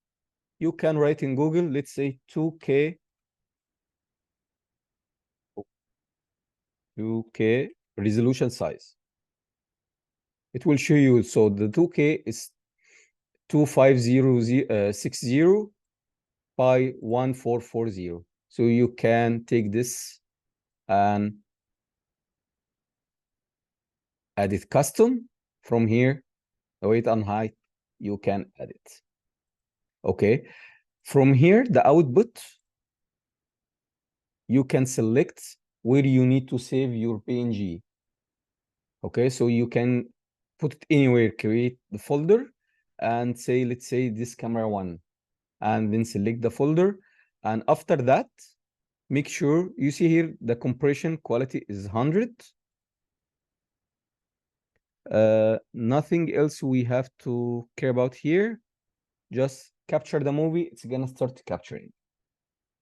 you can write in Google, let's say 2K resolution size. It will show you. So the 2K is 25060 by 1440. So you can take this and add it custom from here. Weight and height, you can add it. Okay. From here, the output, you can select where you need to save your PNG. Okay, so you can put it anywhere, create the folder and say, let's say this camera one, and then select the folder. And after that, make sure you see here, the compression quality is 100. Nothing else we have to care about here. Just capture the movie. It's gonna start capturing.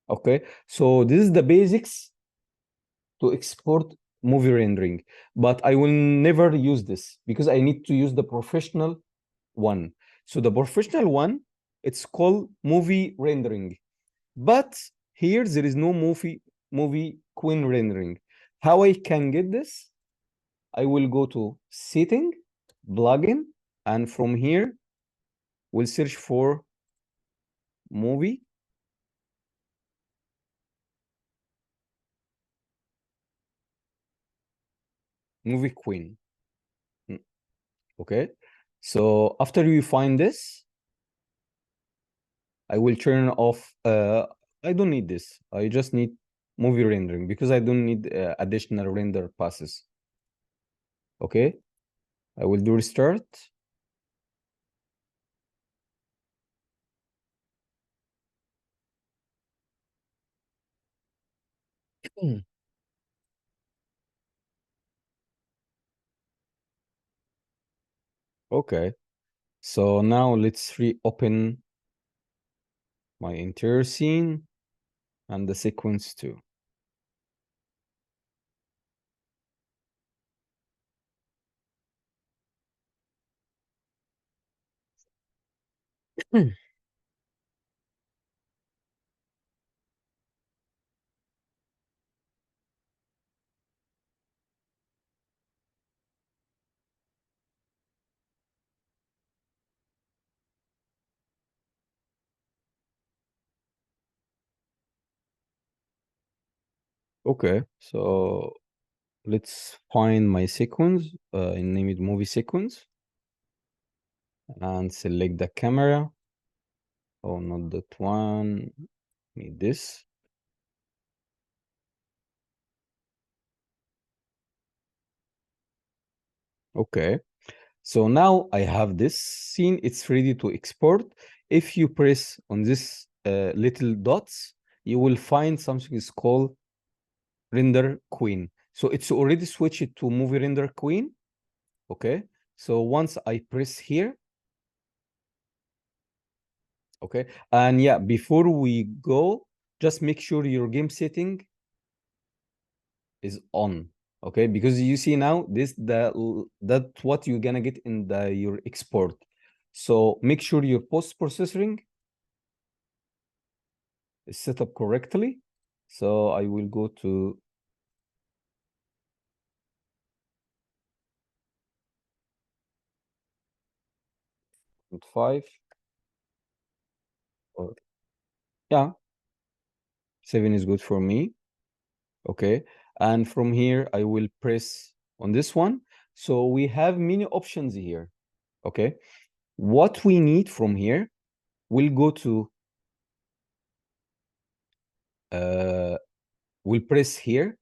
Okay, so this is the basics to export movie rendering, but I will never use this because I need to use the professional one. So the professional one, it's called movie rendering, but here there is no movie queen rendering. How I can get this? I will go to setting, plugin, and from here we'll search for movie queen. Okay, so after you find this, I will turn off. I don't need this. I just need movie rendering because I don't need additional render passes. Okay, I will do restart. Okay, so now let's reopen my entire scene and the sequence too. Okay, so let's find my sequence and name it movie sequence and select the camera. Oh, not that one. Need this. Okay, so now I have this scene. It's ready to export. If you press on this little dots, you will find something is called render queen. So it's already switched to movie render queen. Okay, so once I press here, okay, and yeah, before we go, just make sure your game setting is on. Okay, because you see now that's what you're gonna get in your export. So make sure your post processing is set up correctly. So I will go to .5 or yeah, 7 is good for me. Okay, and from here I will press on this one. So we have many options here. Okay, what we need from here, we'll go to we'll press here,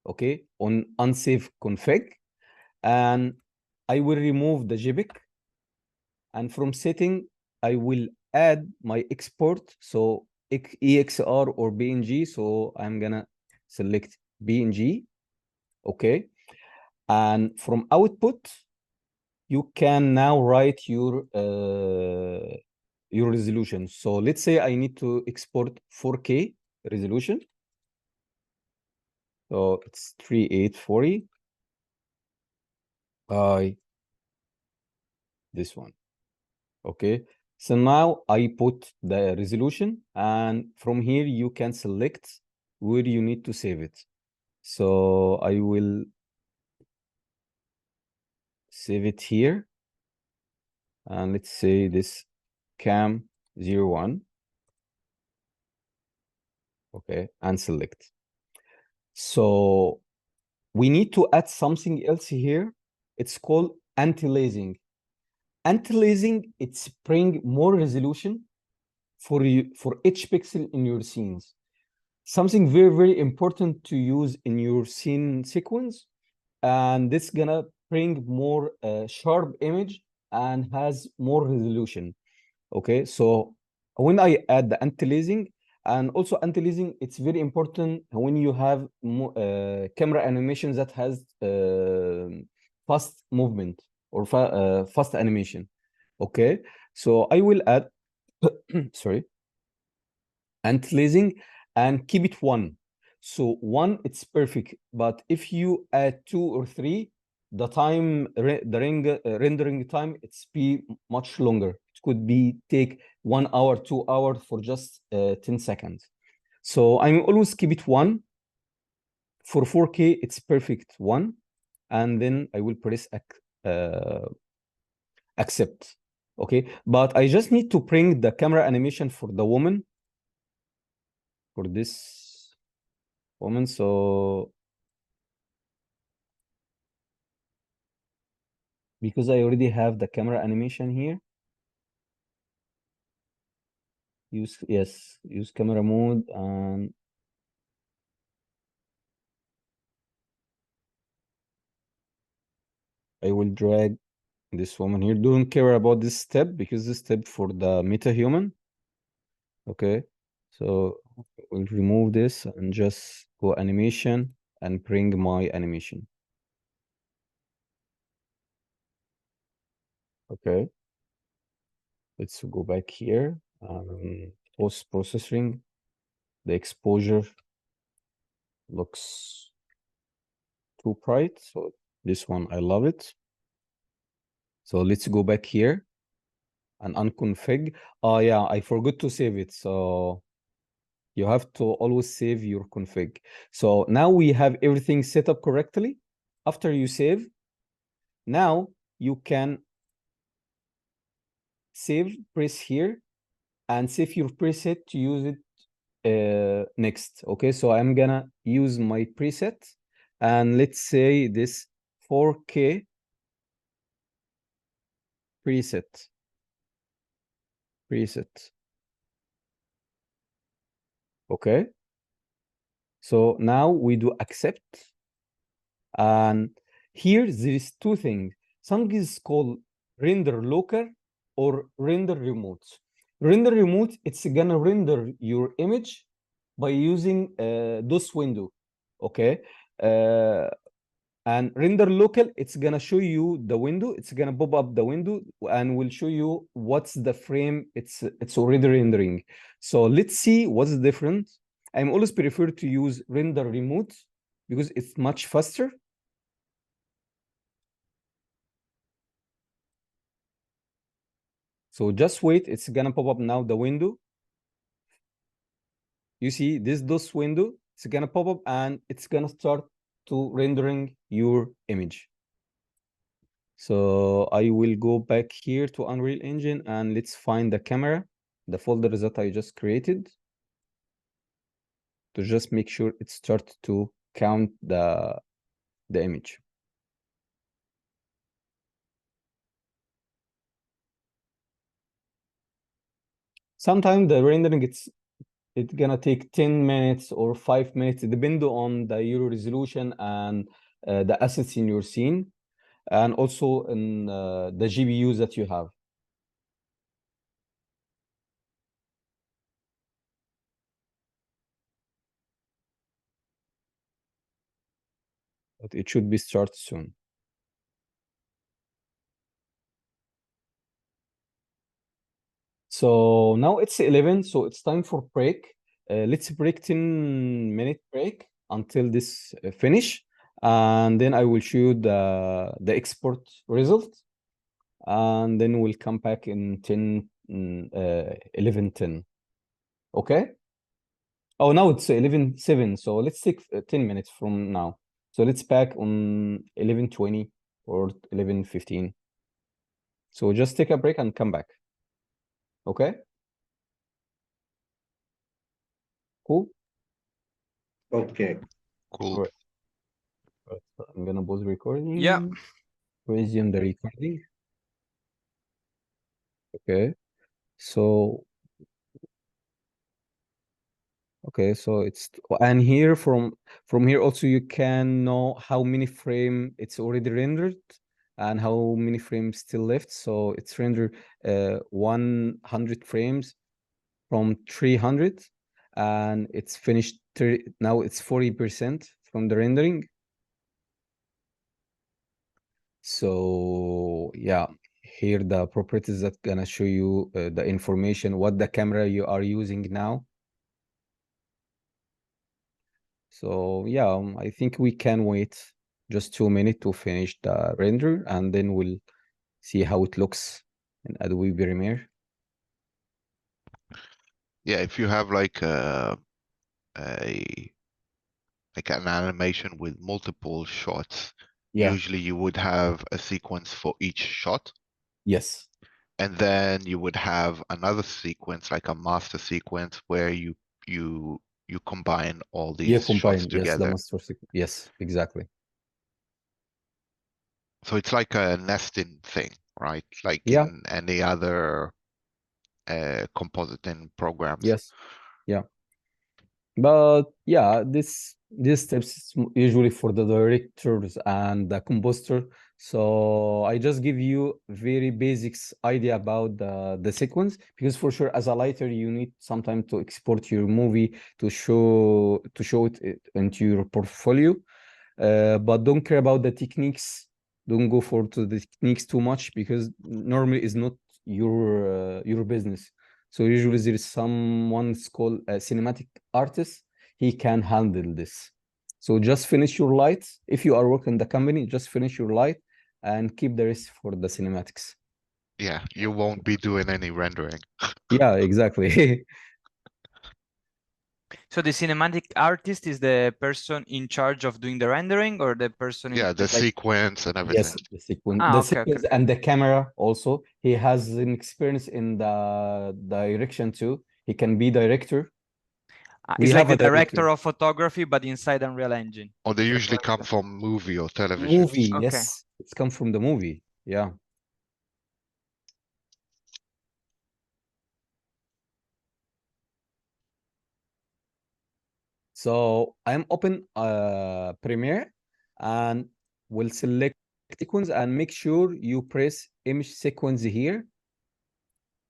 okay, on unsafe config, and I will remove the JPEG, and from setting I will add my export, so EXR or PNG. So I'm gonna select PNG. Okay, and from output you can now write your resolution. So let's say I need to export 4K resolution. So it's 3840 by this one. Okay, So now I put the resolution, and from here you can select where you need to save it. So I will save it here. And let's say this cam 01. Okay, and select. So we need to add something else here. It's called anti-aliasing. Anti-aliasing, it's bring more resolution for you, for each pixel in your scenes. Something very, very important to use in your scene sequence. And this gonna bring more sharp image and has more resolution. Okay, so when I add the anti-aliasing, and also anti-aliasing, it's very important when you have camera animations that has fast movement or fast animation. Okay, so I will add, sorry, anti-aliasing and keep it 1. So 1, it's perfect. But if you add 2 or 3, the time, the rendering time, it's be much longer. It could be take 1 hour, 2 hours for just 10 seconds. So I'm always keep it 1. For 4K, it's perfect 1. And then I will press accept. Okay, but I just need to bring the camera animation for the woman, for this woman. So because I already have the camera animation here, use camera mode, and I will drag this woman here. Don't care about this step because this step for the meta human. Okay, so we'll remove this and just go animation and bring my animation. Okay, let's go back here. Post processing, the exposure looks too bright, so this one I love it. So let's go back here and unconfig. Oh yeah, I forgot to save it. So you have to always save your config. So now we have everything set up correctly. After you save, now you can save, press here, and save your preset to use it next. Okay, so I'm gonna use my preset, and let's say this 4K preset. Okay, so now we do accept, and here there is 2 things. Something is called render local or render remote. Render remote, it's gonna render your image by using DOS window. Okay, and render local, it's gonna show you the window. It's gonna pop up the window and will show you what's the frame it's already rendering. So let's see what's the difference. I'm always prefer to use render remote because it's much faster. So just wait, it's gonna pop up now the window. You see this DOS window, it's gonna pop up and it's gonna start to rendering your image. So I will go back here to Unreal Engine and let's find the camera, the folder that I just created, to just make sure it starts to count the image. Sometimes the rendering it's gonna take 10 minutes or 5 minutes, depending on your resolution and the assets in your scene, and also in the GPUs that you have. But it should be start soon. So now it's 11, so it's time for break. Let's break 10-minute break until this finish, and then I will show you the export result, and then we'll come back in 10 11:10. Okay. Oh, now it's 11:07. So let's take 10 minutes from now. So let's back on 11:20 or 11:15. So just take a break and come back. Okay. Cool. Okay. Cool. Right. So I'm gonna pause recording. Yeah. Resume the recording. Okay. So okay, so it's and here from here also you can know how many frame it's already rendered and how many frames still left. So it's rendered 100 frames from 300 and it's finished now it's 40% from the rendering. So yeah, here the properties that gonna show you the information, what the camera you are using now. So yeah, I think we can wait just 2 minutes to finish the render and then we'll see how it looks in Adobe Premiere. Yeah, if you have like an animation with multiple shots, Yeah. usually you would have a sequence for each shot. Yes. And then you would have another sequence, like a master sequence, where you combine all these shots Yes, the together. master sequence. Yes, exactly. So it's like a nesting thing, right? Like Yeah. in any other compositing programs. Yes. Yeah. But yeah, this steps is usually for the directors and the composer. So I just give you very basics idea about the sequence, because for sure as a lighter you need sometime to export your movie to show it into your portfolio. But don't care about the techniques. Don't go for to the techniques too much, because normally is not your business. So usually there is someone's called a cinematic artist. He can handle this. So just finish your light. If you are working the company, just finish your light and keep the rest for the cinematics. Yeah, you won't be doing any rendering. Yeah, exactly. So the cinematic artist is the person in charge of doing the rendering, or the person in Yeah, the like... sequence and everything. Yes, the sequence, okay. and the camera also. He has an experience in the direction too. He can be director. It's like the director of photography, but inside Unreal Engine. Or they usually come from movie or television. Movie, Okay. yes. It's come from the movie. Yeah. So I'm open Premiere and we'll select sequence and make sure you press image sequence here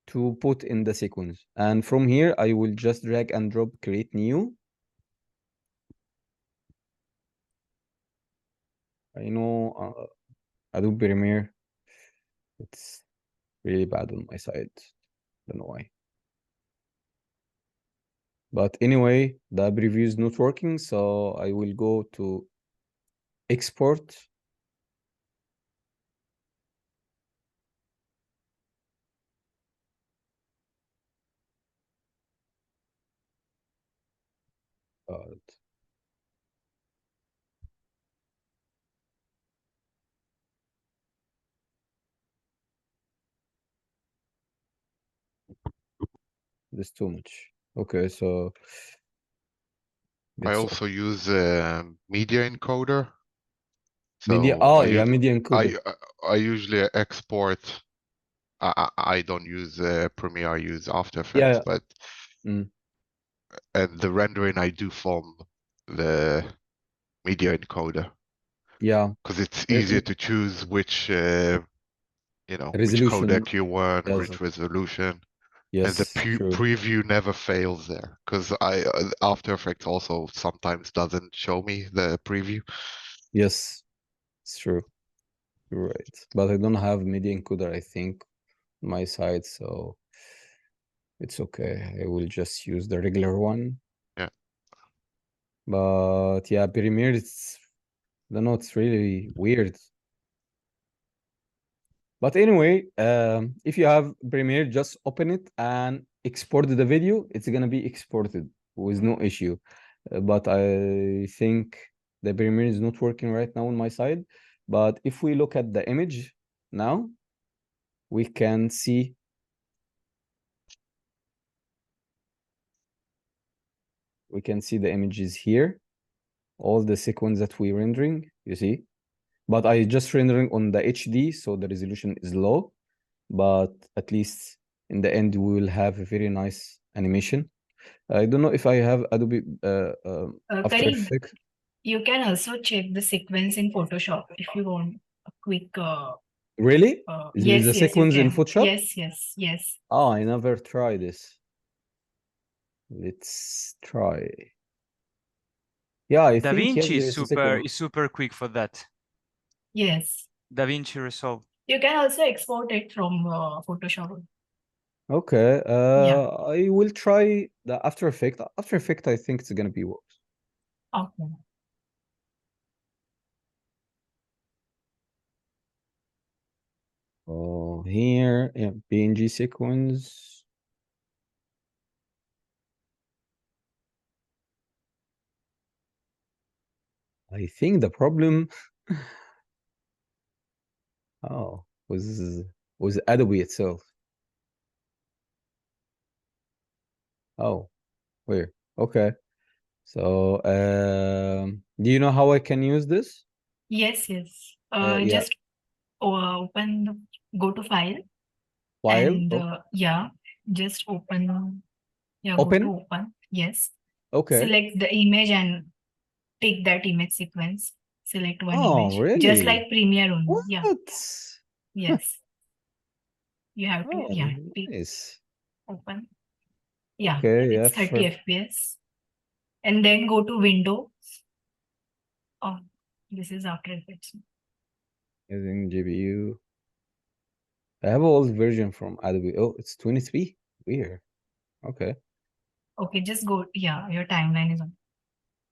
to put in the sequence. And from here, I will just drag and drop, create new. I know Adobe Premiere, it's really bad on my side. Don't know why. But anyway, the preview is not working, so I will go to export. This too much. Okay, so I also use media encoder. So media. Yeah, media encoder. I usually export. I don't use Premiere. I use After Effects, but and the rendering I do from the media encoder. Yeah, because it's easier to choose which which codec you want, which resolution. Yes, and the preview never fails there, because After Effects also sometimes doesn't show me the preview. Yes, it's true. You're right. But I don't have media encoder, I think, on my side, so it's okay. I will just use the regular one. Yeah. But yeah, Premiere, I don't know, it's really weird. But anyway, if you have Premiere, just open it and export the video. It's gonna be exported with no issue. But I think the Premiere is not working right now on my side. But if we look at the image now, we can see the images here, all the sequence that we're rendering, you see. But I just rendering on the HD, so the resolution is low. But at least in the end, we will have a very nice animation. I don't know if I have Adobe After Karim, Effects. you can also check the sequence in Photoshop if you want a quick. Really? Is there Yes, a yes, you sequence in can. Photoshop? Yes, yes, yes. Oh, I never tried this. Let's try. Yeah, I think yes, DaVinci there is a sequence. is super quick for that. Yes. DaVinci Resolve. You can also export it from Photoshop. Okay, Yeah. I will try the After Effects. After Effects, I think it's gonna be worse. Okay. Oh, here, yeah, PNG sequence. I think the problem, oh, was Adobe itself. Oh, weird. Okay. So, do you know how I can use this? Yes, yes. Yeah. Just open, go to file. File. And Oh, yeah, just open. Yeah, go open. to open. Yes. Okay. Select the image and take that image sequence. Select one Oh, image. really? Just like Premiere only. What? Yeah. Yes. You have to, Oh, yeah, pick, nice. open. Yeah, Okay, yeah, it's 30 sure. FPS. And then go to Windows. Oh, this is After Effects. Using GPU. I have an old version from Adobe. Oh, it's 23. Weird. Okay. Okay, just go. Yeah, your timeline is on.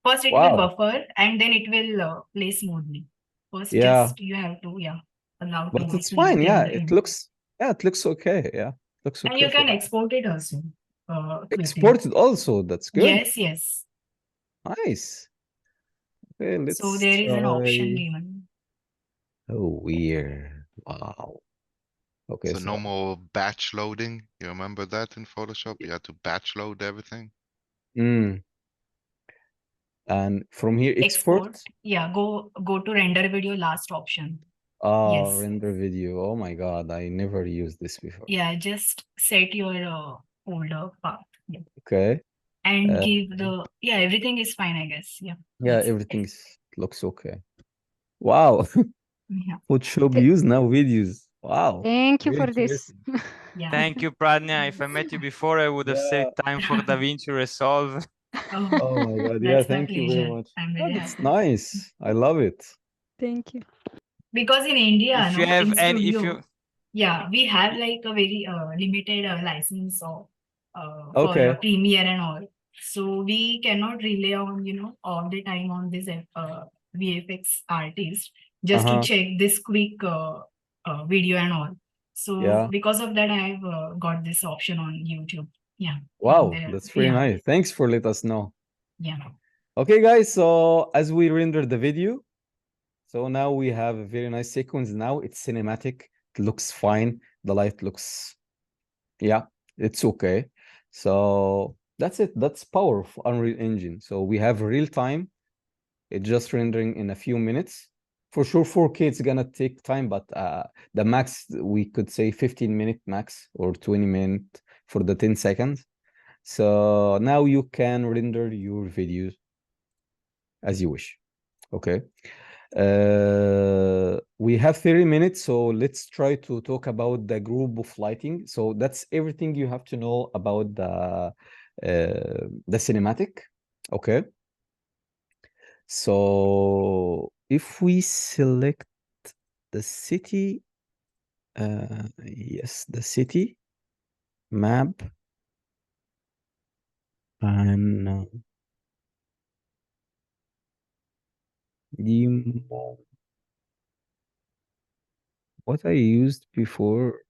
First, it Wow. will buffer and then it will play smoothly. First, Yeah. just you have to, yeah, allow But to it's fine. Yeah, take the it image. looks, yeah, it looks okay. Yeah, looks And okay you for can now. export it also quickly. Exported also. That's good. Yes, yes. Nice. Okay, let's So there is an option try. given. Oh, weird. Wow. Okay, So so no more batch loading. You remember that in Photoshop? You had to batch load everything. and from here export. Yeah, go to render video, last option. Oh, Yes. render video. Oh my God, I never used this before. Yeah, just set your folder path. Yeah. Okay. And give the, yeah, everything is fine, I guess. Yeah. Yeah, everything looks okay. Wow. Yeah. Photoshop use now videos. Wow. Thank you Very for this. Yeah. Thank you, Pradnya. If I met you before, I would have saved time for DaVinci Resolve. Oh my God. Yeah, That's my thank you very pleasure. much. I'm Yeah, very that's happy. nice. I love it. Thank you. Because in India, If you no, have in any, if studio, you yeah, we have like a very limited license for Okay. Premiere and all. So we cannot rely on, all the time on this VFX artist just to check this quick video and all. So Yeah. because of that, I've got this option on YouTube. Yeah. Wow, there. that's very Yeah. nice. Thanks for letting us know. Yeah. Okay, guys, so as we render the video, so now we have a very nice sequence. Now it's cinematic. It looks fine. The light looks, yeah, it's okay. So that's it. That's power of Unreal Engine. So we have real time. It's just rendering in a few minutes. For sure, 4K it's gonna take time, but the max we could say 15-minute max or 20-minute for the 10 seconds. So now you can render your videos as you wish. Okay. We have 30 minutes, so let's try to talk about the group of lighting. So that's everything you have to know about the cinematic. Okay. So if we select the city, yes, the city map, and what I used before,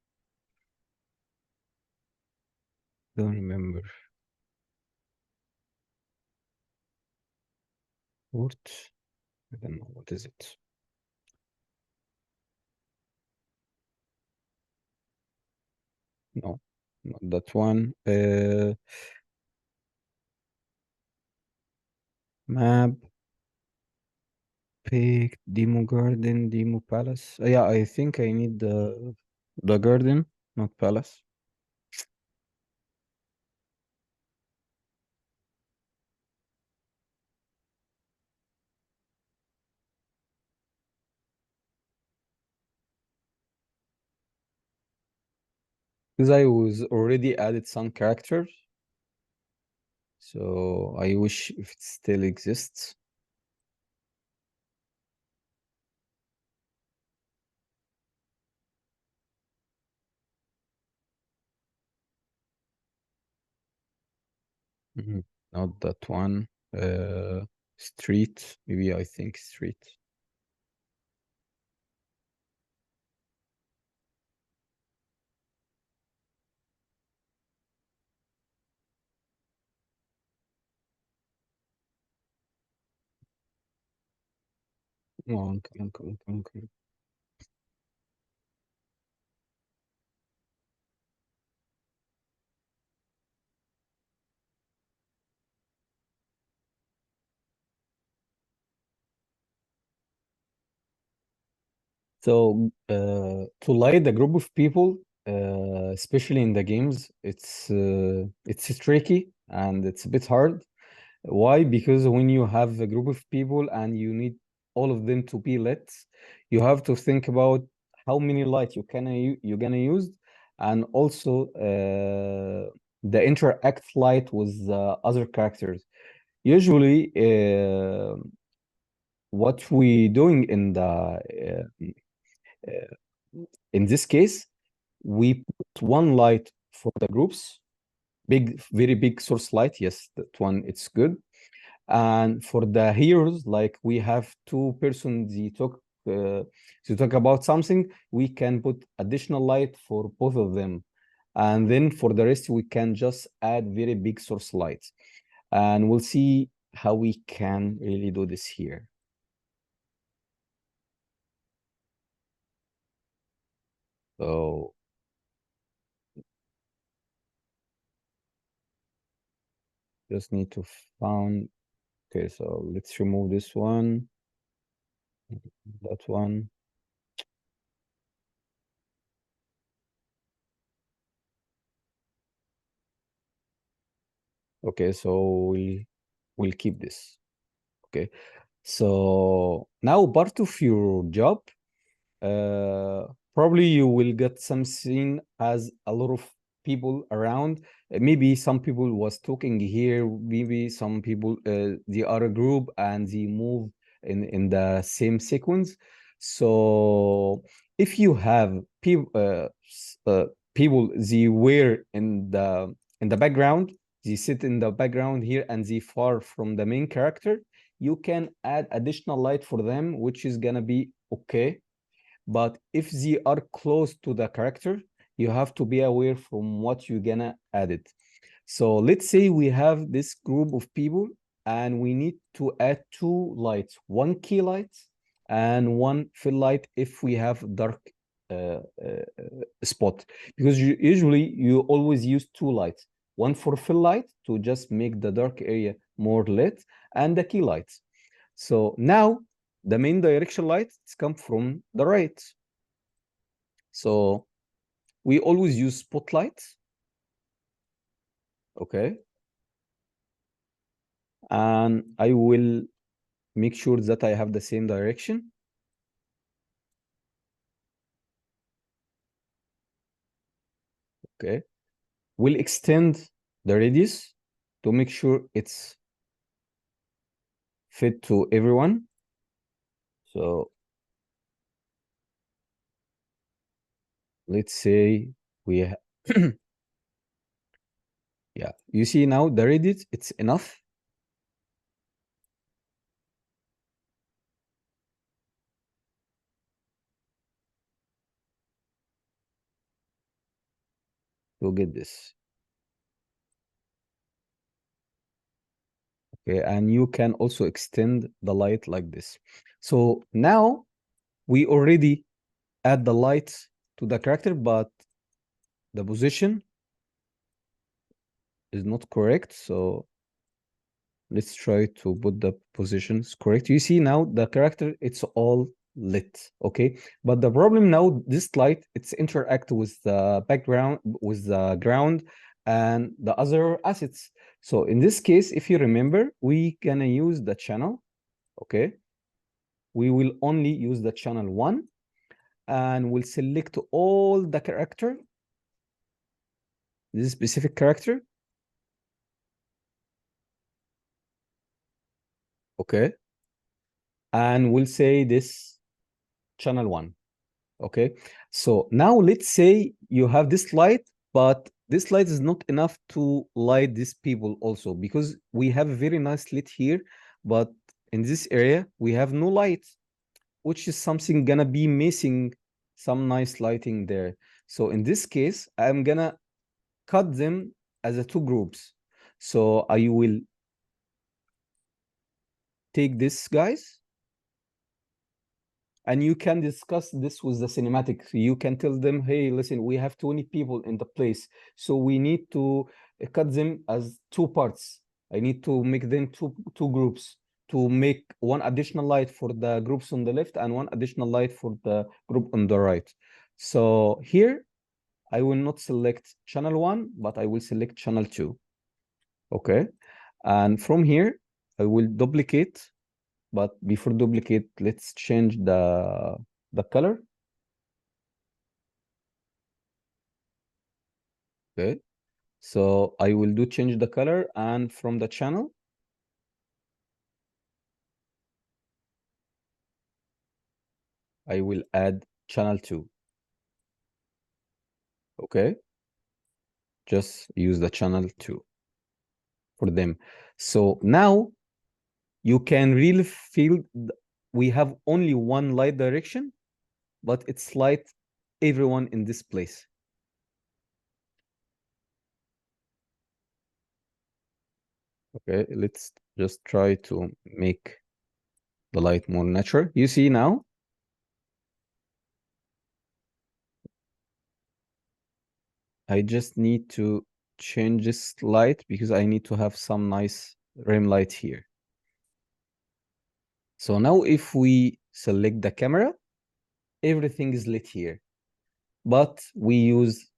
don't remember. What? I don't know, what is it? No, not that one. Map, pick, demo garden, demo palace. Yeah, I think I need the garden, not palace. Because I was already added some characters. So I wish if it still exists. Not that one. Street, maybe I think street. Come on, come on, come on, come on, come on. So to lead a group of people, especially in the games, it's tricky and it's a bit hard. Why? Because when you have a group of people and you need all of them to be lit, you have to think about how many lights you're gonna use, and also the interact light with other characters. Usually, what we doing in this case, we put one light for the groups, big, very big source light. Yes, that one, it's good. And for the heroes, like we have two persons they talk about something, we can put additional light for both of them. And then for the rest, we can just add very big source lights. And we'll see how we can really do this here. So just need to find, okay, so let's remove this one, that one. Okay, so we'll keep this. Okay, so now part of your job, probably you will get something as a lot of people around. Maybe some people was talking here, maybe some people they are a group and they move in the same sequence. So if you have people they were in the background, they sit in the background here and they far from the main character, you can add additional light for them, which is gonna be okay. But if they are close to the character, you have to be aware from what you're gonna add it. So let's say we have this group of people and we need to add two lights, one key light and one fill light if we have dark spot. Because usually you always use two lights, one for fill light to just make the dark area more lit, and the key lights. So now the main direction lights come from the right. So we always use spotlights. Okay. And I will make sure that I have the same direction. Okay. We'll extend the radius to make sure it's fit to everyone. So let's say we have yeah, you see now the radius, it's enough. to get this. Okay, and you can also extend the light like this. So now we already add the light to the character, but the position is not correct. So let's try to put the positions correct. You see now the character, it's all lit, okay? But the problem now, this light, it's interact with the background, with the ground and the other assets. So in this case, if you remember, we gonna use the channel, okay? We will only use the channel 1 and we'll select all the character, this specific character. Okay. And we'll say this channel 1. Okay. So now let's say you have this light, but this light is not enough to light these people also, because we have a very nice lit here, but in this area we have no light, which is something gonna be missing some nice lighting there. So in this case, I'm gonna cut them as a 2 groups. So I will take this, guys, and you can discuss this with the cinematic. You can tell them, hey, listen, we have 20 people in the place, so we need to cut them as 2 parts. I need to make them two groups to make one additional light for the groups on the left and one additional light for the group on the right. So here, I will not select channel 1, but I will select channel 2. Okay. And from here, I will duplicate. But before duplicate, let's change the color. Okay. So I will do change the color, and from the channel, I will add channel 2. Okay. Just use the channel 2 for them. So now you can really feel we have only one light direction, but it's light everyone in this place. Okay, let's just try to make the light more natural. You see now? I just need to change this light because I need to have some nice rim light here. So now if we select the camera, everything is lit here, but we use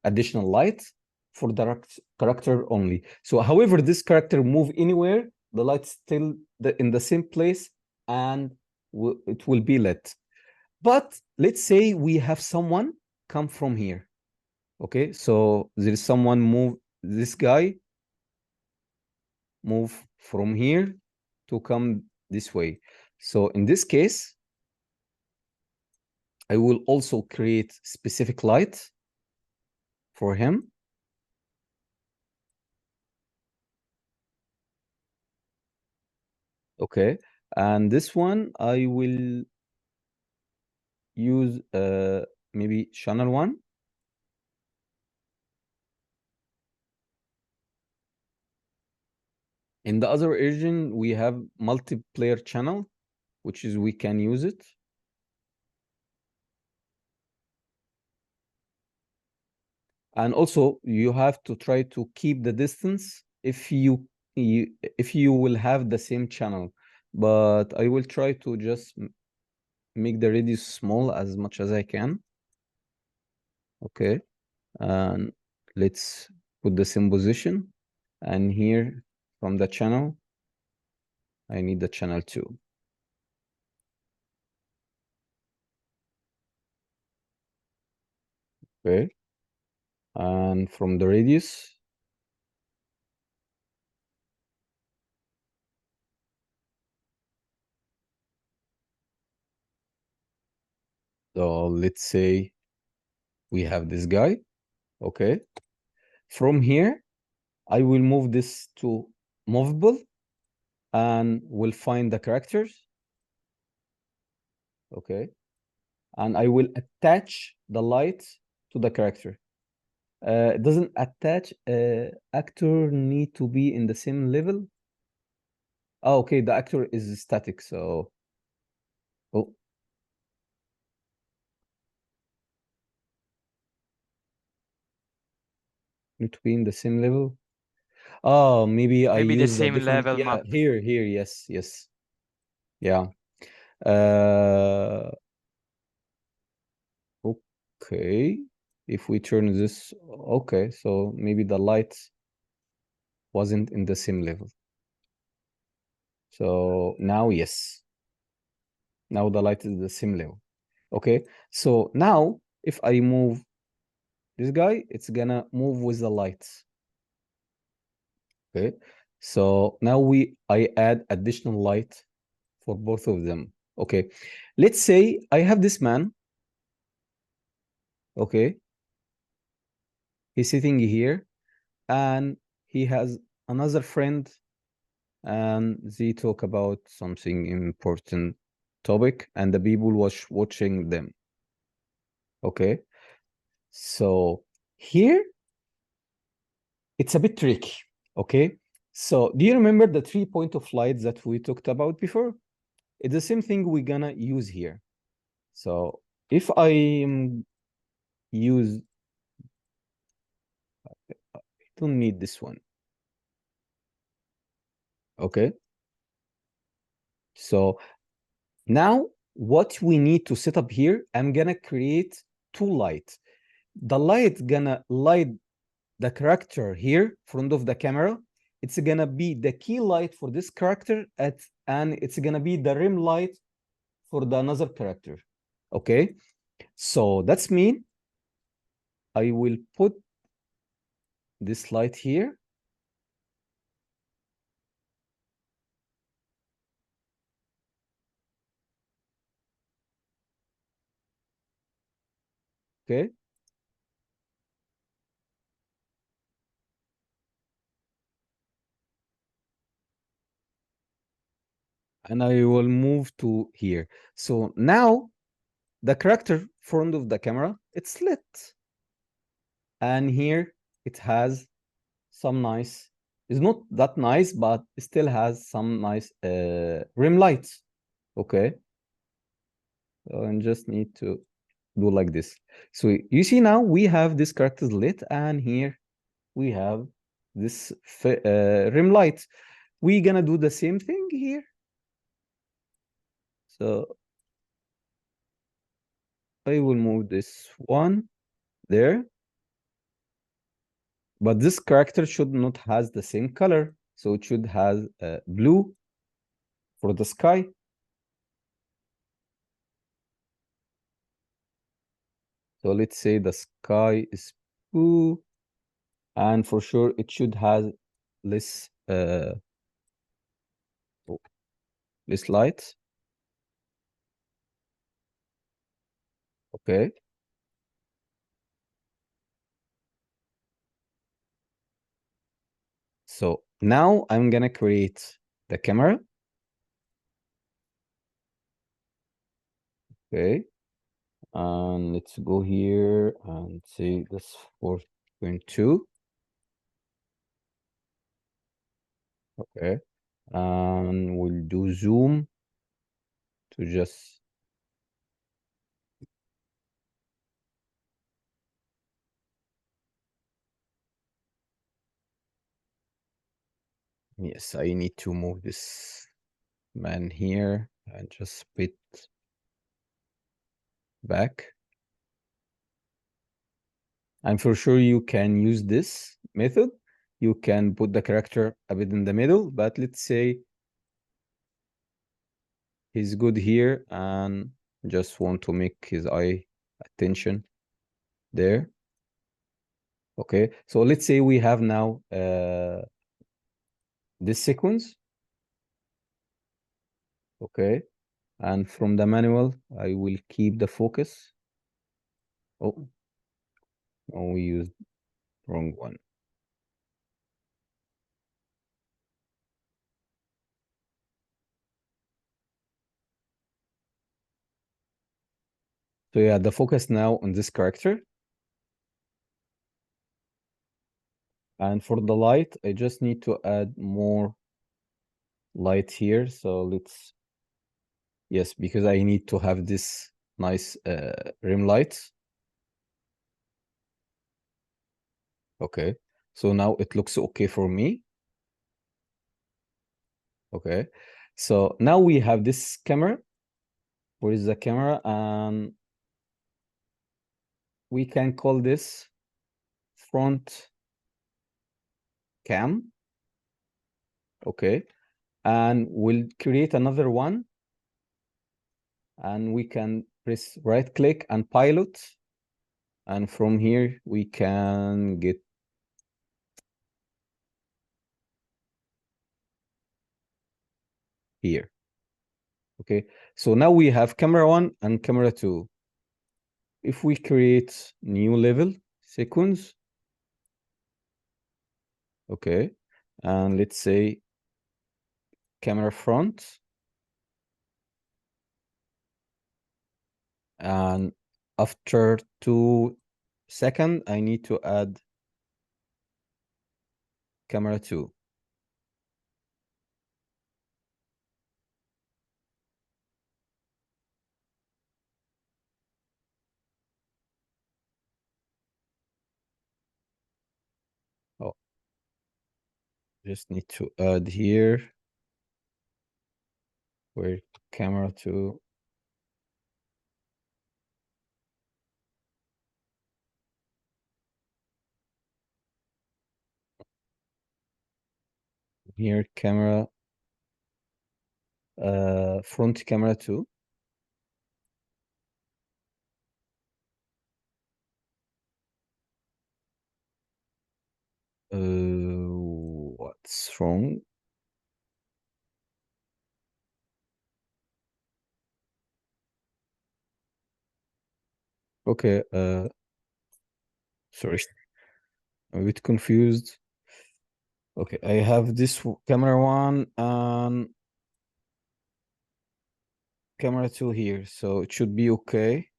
additional light for the character only. So however this character move anywhere, the light's still in the same place and it will be lit. But let's say we have someone come from here. Okay, so there is someone move, this guy move from here to come this way. So in this case, I will also create specific light for him. Okay, and this one I will use maybe channel 1. In the other region, we have multiplayer channel, which is we can use it. And also you have to try to keep the distance if you will have the same channel, but I will try to just make the radius small as much as I can. Okay, and let's put the same position, and here from the channel I need the channel 2. Okay, and from the radius so let's say we have this guy. Okay, from here I will move this to movable and we'll find the characters. Okay, and I will attach the light to the character. Doesn't attach actor need to be in the same level? Oh, okay, the actor is static, so oh. Need to be in the same level. Oh, maybe I Maybe the use a same different level yeah, map. here, yes. Yeah. Okay. If we turn this, okay, so maybe the light wasn't in the same level. So now, yes. Now the light is the same level. Okay, so now if I move this guy, it's gonna move with the light. Okay, so now I add additional light for both of them. Okay, let's say I have this man. Okay, he's sitting here and he has another friend and they talk about something important topic and the people was watching them. Okay, so here it's a bit tricky. Okay, so do you remember the 3 point of light that we talked about before? It's the same thing we're gonna use here. So if I use, I don't need this one. Okay, so now what we need to set up here, I'm gonna create 2 lights. The light gonna light the character here front of the camera. It's gonna be the key light for this character and it's gonna be the rim light for the another character. Okay, so that's mean I will put this light here. Okay, and I will move to here. So now the character front of the camera, it's lit. And here it has some nice, it's not that nice, but it still has some nice rim lights. Okay. So I just need to do like this. So you see now we have this character lit and here we have this rim light. We're gonna do the same thing here. So I will move this one there. But this character should not has the same color. So it should have blue for the sky. So let's say the sky is blue. And for sure it should have less less light. Okay. So now I'm gonna create the camera. Okay. And let's go here and say this 4.2. Okay. And we'll do zoom to just yes, I need to move this man here and just split back. And for sure you can use this method. You can put the character a bit in the middle, but let's say he's good here and just want to make his eye attention there. Okay, so let's say we have now this sequence. Okay, and from the manual, I will keep the focus. Oh, we used wrong one. So yeah, the focus now on this character. And for the light, I just need to add more light here. So let's, yes, because I need to have this nice rim light. Okay, so now it looks okay for me. Okay, so now we have this camera. Where is the camera? And we can call this front cam. Okay, and we'll create another one, and we can press right click and pilot, and from here we can get here. Okay, so now we have camera 1 and camera 2. If we create new level sequence, okay, and let's say camera front, and after 2 seconds I need to add camera 2. Oh, just need to add here where camera 2. Here camera front camera 2. What's wrong? Okay, sorry, I'm a bit confused. Okay, I have this camera 1 and camera 2 here, so it should be okay.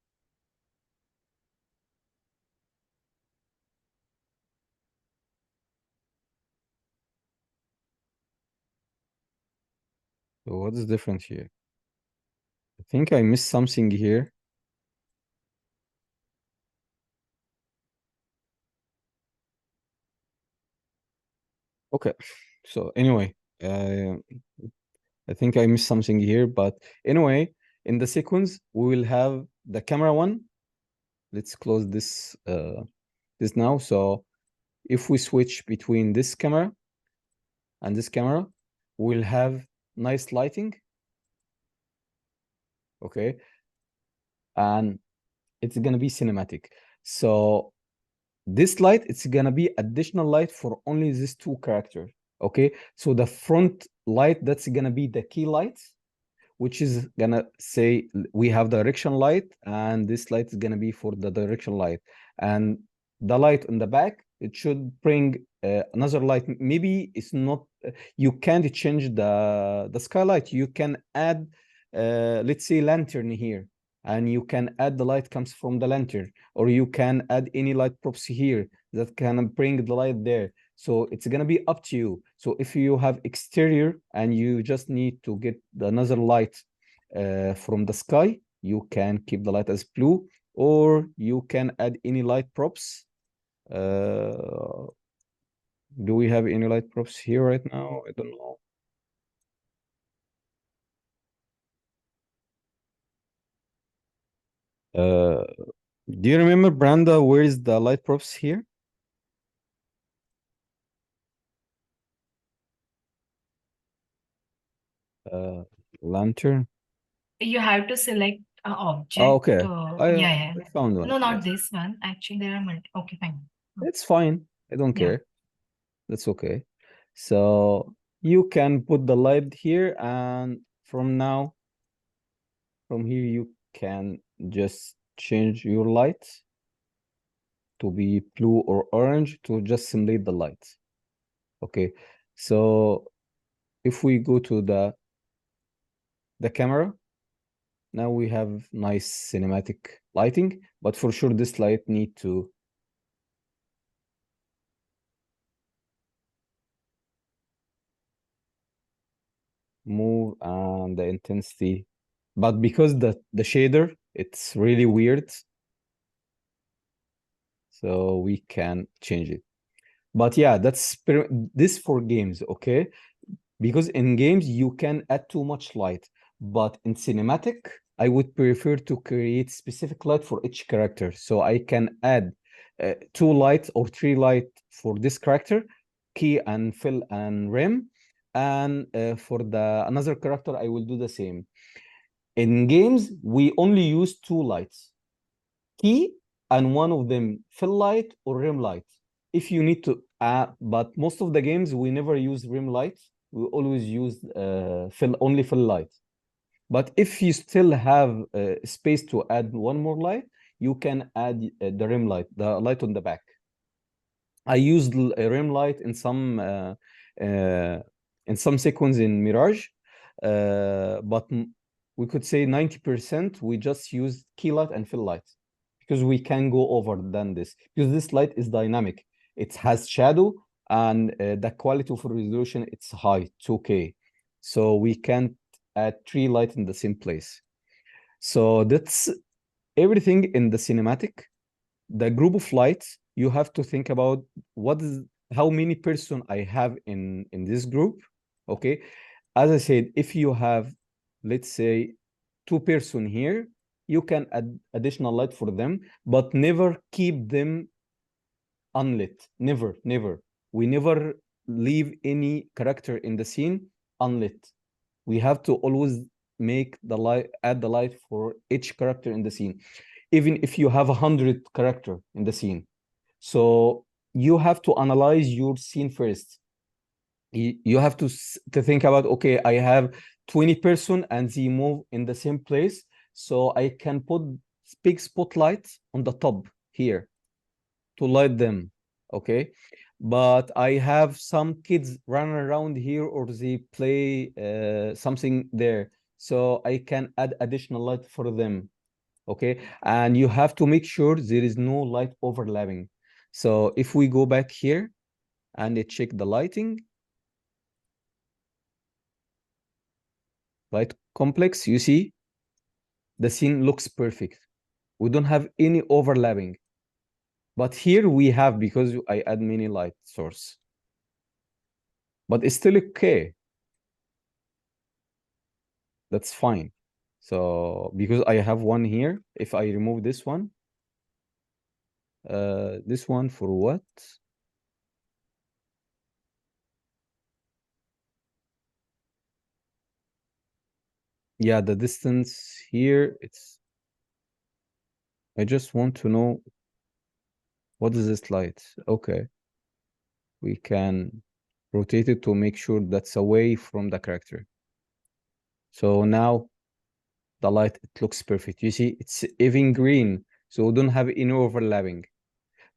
So what is different here? I think I missed something here. Okay, so anyway, I think I missed something here, but anyway, in the sequence, we will have the camera 1. Let's close this this now. So if we switch between this camera and this camera, we'll have nice lighting. Okay, and it's gonna be cinematic. So this light, it's gonna be additional light for only these 2 characters. Okay, so the front light, that's gonna be the key light, which is gonna say we have direction light, and this light is gonna be for the direction light, and the light on the back, it should bring another light. Maybe it's not, you can't change the skylight. You can add let's say lantern here, and you can add the light comes from the lantern, or you can add any light props here that can bring the light there. So it's gonna be up to you. So if you have exterior and you just need to get another light from the sky, you can keep the light as blue, or you can add any light props. Do we have any light props here right now? I don't know. Do you remember, Branda, where is the light props here? Lantern. You have to select an object. Oh, okay. Yeah. I found one. No, not Yes. this one. Actually, there are multiple. Okay, fine. It's fine. I don't Yeah. care. That's okay. So you can put the light here, and from now, from here, you can just change your light to be blue or orange to just simulate the light. Okay. So if we go to the camera, now we have nice cinematic lighting, but for sure this light need to move and the intensity, but because the shader, it's really weird, so we can change it. But yeah, that's this for games, okay? Because in games you can add too much light, but in cinematic I would prefer to create specific light for each character, so I can add 2 lights or 3 light for this character, key and fill and rim, and for the another character I will do the same. In games we only use 2 lights, key and one of them fill light or rim light. If you need to but most of the games we never use rim light, we always use only fill light. But if you still have space to add one more light, you can add the rim light, the light on the back. I used a rim light in some sequence in Mirage, but we could say 90% we just use key light and fill light, because we can go over than this, because this light is dynamic. It has shadow, and the quality of resolution, it's high, 2K. So we can't add 3 light in the same place. So that's everything in the cinematic. The group of lights, you have to think about how many person I have in this group, okay? As I said, if you have, let's say, 2 person here, you can add additional light for them, but never keep them unlit. Never. We never leave any character in the scene unlit. We have to always add the light for each character in the scene, even if you have 100 character in the scene. So you have to analyze your scene first. You have to think about, okay, I have 20 person and they move in the same place, so I can put big spotlight on the top here to light them, okay? But I have some kids running around here, or they play something there, so I can add additional light for them, okay? And you have to make sure there is no light overlapping. So if we go back here and check the lighting, light complex, you see the scene looks perfect. We don't have any overlapping. But here we have, because I add many light source. But it's still okay. That's fine. So because I have one here, if I remove this one for what? Yeah, the distance here, I just want to know what is this light. Okay, we can rotate it to make sure that's away from the character. So now the light, it looks perfect. You see, it's even green, so we don't have any overlapping.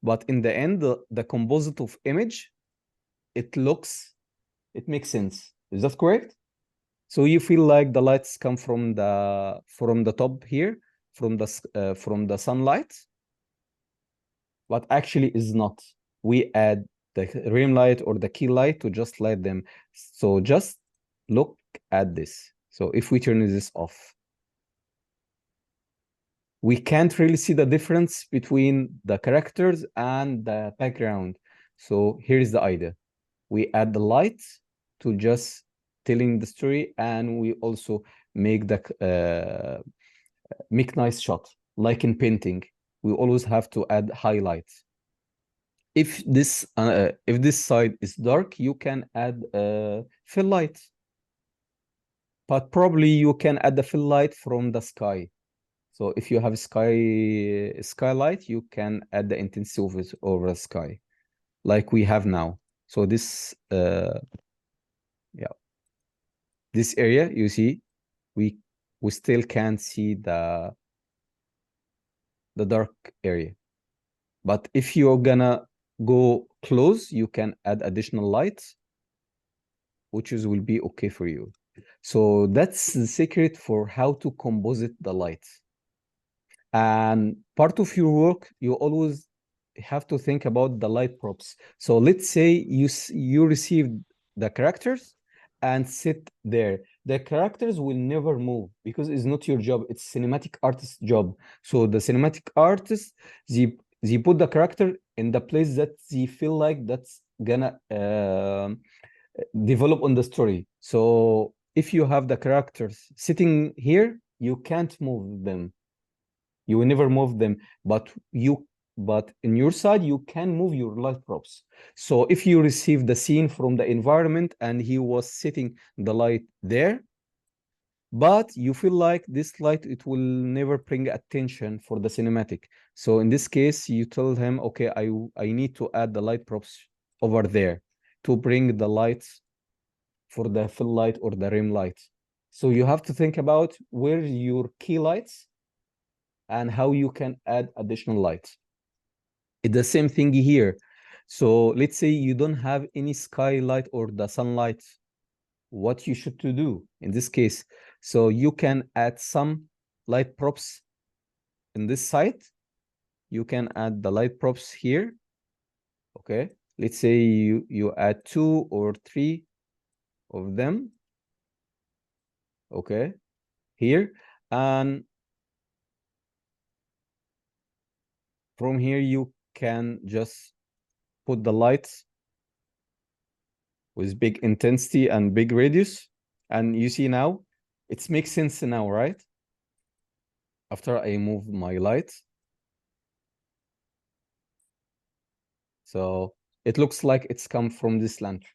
But in the end, the composite of image, it makes sense. Is that correct? So you feel like the lights come from the top here, from the sunlight, but actually is not. We add the rim light or the key light to just light them. So just look at this. So if we turn this off, we can't really see the difference between the characters and the background. So here's the idea. We add the light to just telling the story, and we also make nice shot. Like in painting, we always have to add highlights. If this side is dark, you can add fill light, but probably you can add the fill light from the sky. So if you have skylight, you can add the intensity of it over the sky, like we have now. So this this area, you see, we still can't see the dark area. But if you're gonna go close, you can add additional lights, which will be okay for you. So that's the secret for how to composite the lights. And part of your work, you always have to think about the light props. So let's say you received the characters and sit there. the characters will never move because it's not your job. It's cinematic artist's job. So the cinematic artist, they put the character in the place that they feel like that's gonna develop on the story. So if you have the characters sitting here, you can't move them. You will never move them, but in your side, you can move your light props. So if you receive the scene from the environment and he was sitting the light there, but you feel like this light, it will never bring attention for the cinematic. So in this case, you tell him, okay, I need to add the light props over there to bring the lights for the fill light or the rim light. So you have to think about where your key lights and how you can add additional lights. It's the same thing here. So let's say you don't have any skylight or the sunlight, what you should to do in this case. So you can add some light props in this side. You can add the light props here. Okay. Let's say you add 2 or 3 of them. Okay. Here. And from here, you can just put the lights with big intensity and big radius. And you see now, it makes sense now, right? After I move my light. So it looks like it's come from this lantern.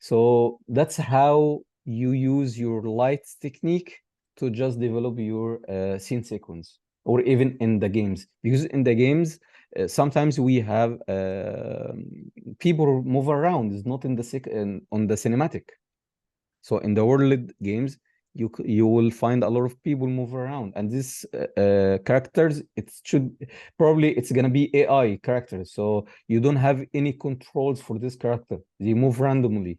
So that's how you use your lights technique to just develop your scene sequence, or even in the games. Because in the games, sometimes we have people move around. It's not in the on the cinematic. So in the world games, you will find a lot of people move around, and these characters, it's gonna be AI characters. So you don't have any controls for this character. They move randomly.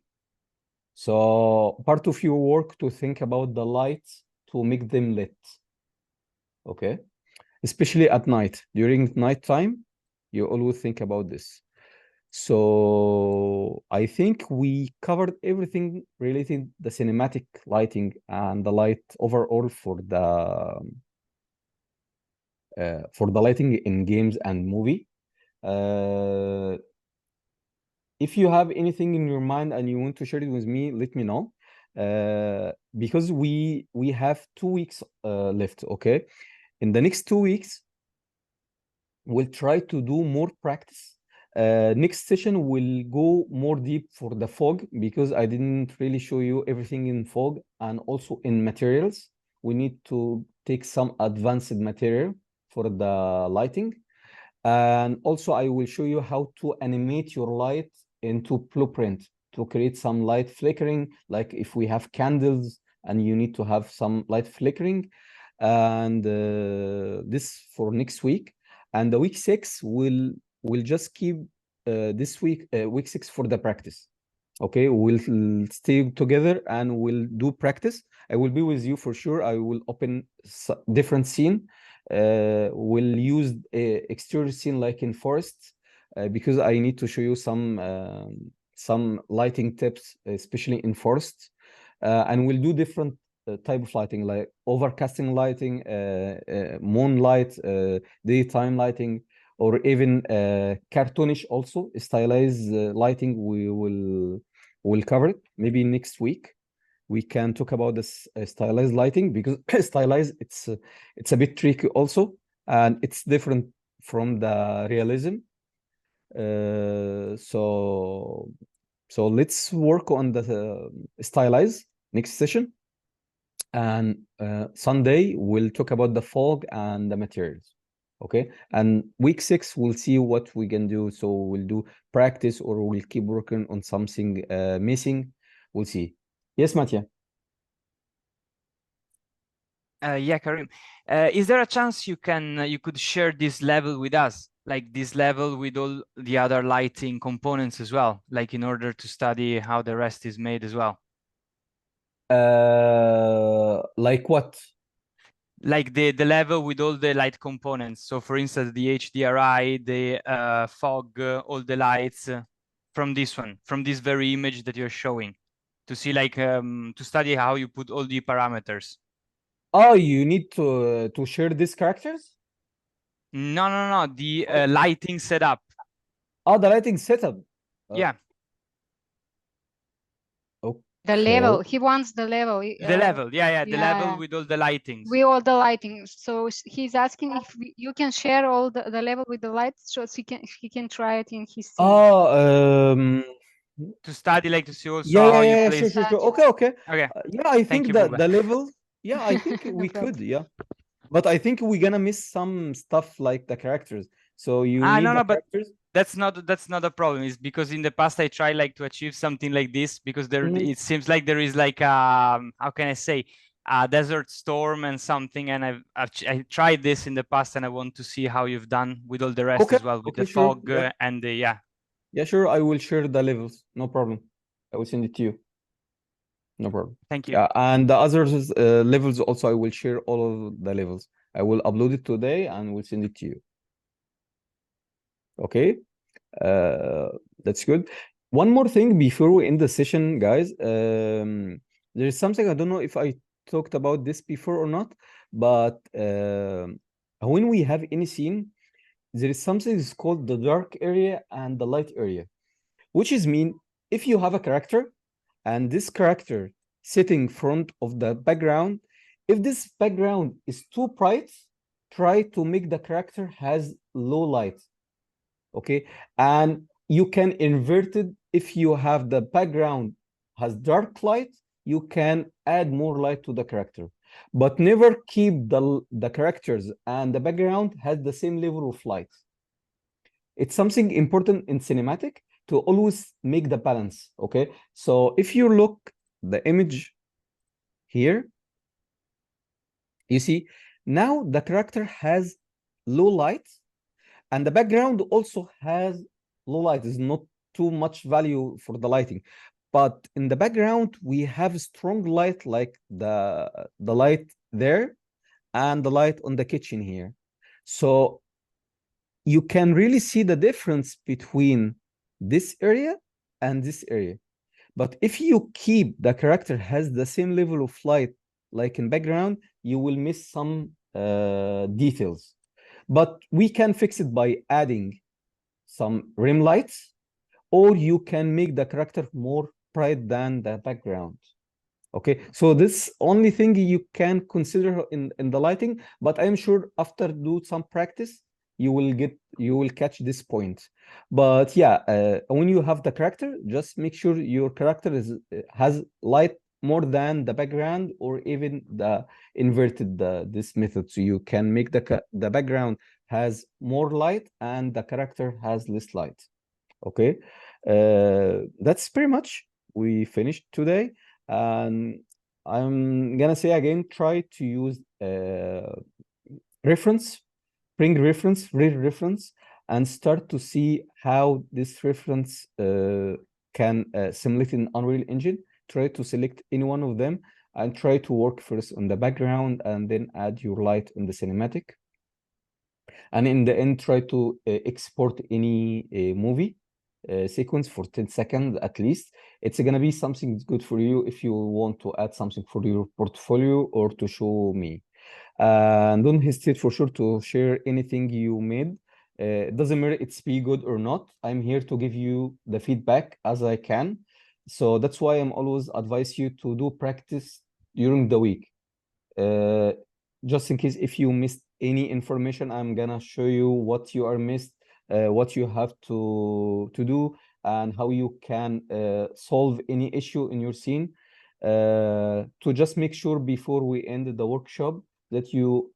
So part of your work to think about the lights to make them lit. Okay, especially at night. During nighttime, you always think about this. So I think we covered everything related to the cinematic lighting and the light overall for the lighting in games and movie. If you have anything in your mind and you want to share it with me, let me know. Because we have 2 weeks left. Okay, in the next 2 weeks, we'll try to do more practice. Next session will go more deep for the fog, because I didn't really show you everything in fog, and also in materials. We need to take some advanced material for the lighting. And also I will show you how to animate your light into blueprint to create some light flickering, like if we have candles and you need to have some light flickering. And this for next week. And the week 6 will just keep this week, week 6 for the practice. Okay, we'll stay together and we'll do practice. I will be with you for sure. I will open different scene. We'll use exterior scene like in forests, because I need to show you some lighting tips, especially in forests. And we'll do different type of lighting, like overcasting lighting, moonlight, daytime lighting, or even cartoonish also stylized lighting. We'll cover it maybe next week. We can talk about this stylized lighting, because stylized, it's a bit tricky also, and it's different from the realism. So let's work on the stylized next session. And Sunday we'll talk about the fog and the materials. Okay, and week 6 we'll see what we can do. So we'll do practice, or we'll keep working on something missing. We'll see. Yes, Mattia. Yeah, Karim. Is there a chance you could share this level with us, like this level with all the other lighting components as well, like in order to study how the rest is made as well? Like what? Like the level with all the light components. So for instance, the HDRI, the fog, all the lights from this one, from this very image that you're showing. to see like to study how you put all the parameters. Oh, you need to share these characters? No. The lighting setup. Oh, the lighting setup. Yeah. Okay. The level. He wants the level. The level. Yeah. The level with all the lightings. With all the lighting. So he's asking if you can share all the level with the lights, so he can try it in his scene. Oh, to study, like to see also how you place. Sure. Okay. Yeah, I think that the level. Yeah, I think No we problem. could. Yeah, but I think we're gonna miss some stuff like the characters. So you need no, the but characters. that's not a problem. It's because in the past I tried like to achieve something like this because there it seems like there is like how can I say a desert storm and something, and I tried this in the past and I want to see how you've done with all the rest as well, with the fog and the Yeah, sure. I will share the levels. No problem. I will send it to you. No problem. Thank you. Yeah, and the others levels also I will share all of the levels. I will upload it today and will send it to you. Okay. That's good. One more thing before we end the session, guys. There is something I don't know if I talked about this before or not, but when we have any scene, there is something that's called the dark area and the light area, which is mean if you have a character and this character sitting in front of the background, if this background is too bright, try to make the character has low light. Okay, and you can invert it. If you have the background has dark light, you can add more light to the character, but never keep the characters and the background has the same level of light. It's something important in cinematic to always make the balance. Okay, so if you look the image here, you see now the character has low light and the background also has low light. Is not too much value for the lighting, but in the background we have strong light like the light there and the light on the kitchen here. So you can really see the difference between this area and this area. But if you keep the character has the same level of light like in background, you will miss some details. But we can fix it by adding some rim lights, or you can make the character more bright than the background. Okay, so this only thing you can consider in the lighting, but I'm sure after do some practice, you will catch this point. But yeah, when you have the character, just make sure your character has light more than the background, or even the inverted this method, so you can make the background has more light and the character has less light. Okay, that's pretty much we finished today. And I'm gonna say again, try to use reference, bring reference, real reference, and start to see how this reference can simulate in Unreal Engine. Try to select any one of them and try to work first on the background and then add your light in the cinematic. And in the end, try to export any movie sequence for 10 seconds at least. It's going to be something good for you if you want to add something for your portfolio or to show me. And don't hesitate for sure to share anything you made. It doesn't matter it's be good or not. I'm here to give you the feedback as I can. So that's why I'm always advise you to do practice during the week. Just in case if you missed any information, I'm gonna show you what you are missed, what you have to do, and how you can solve any issue in your scene, to just make sure before we end the workshop that you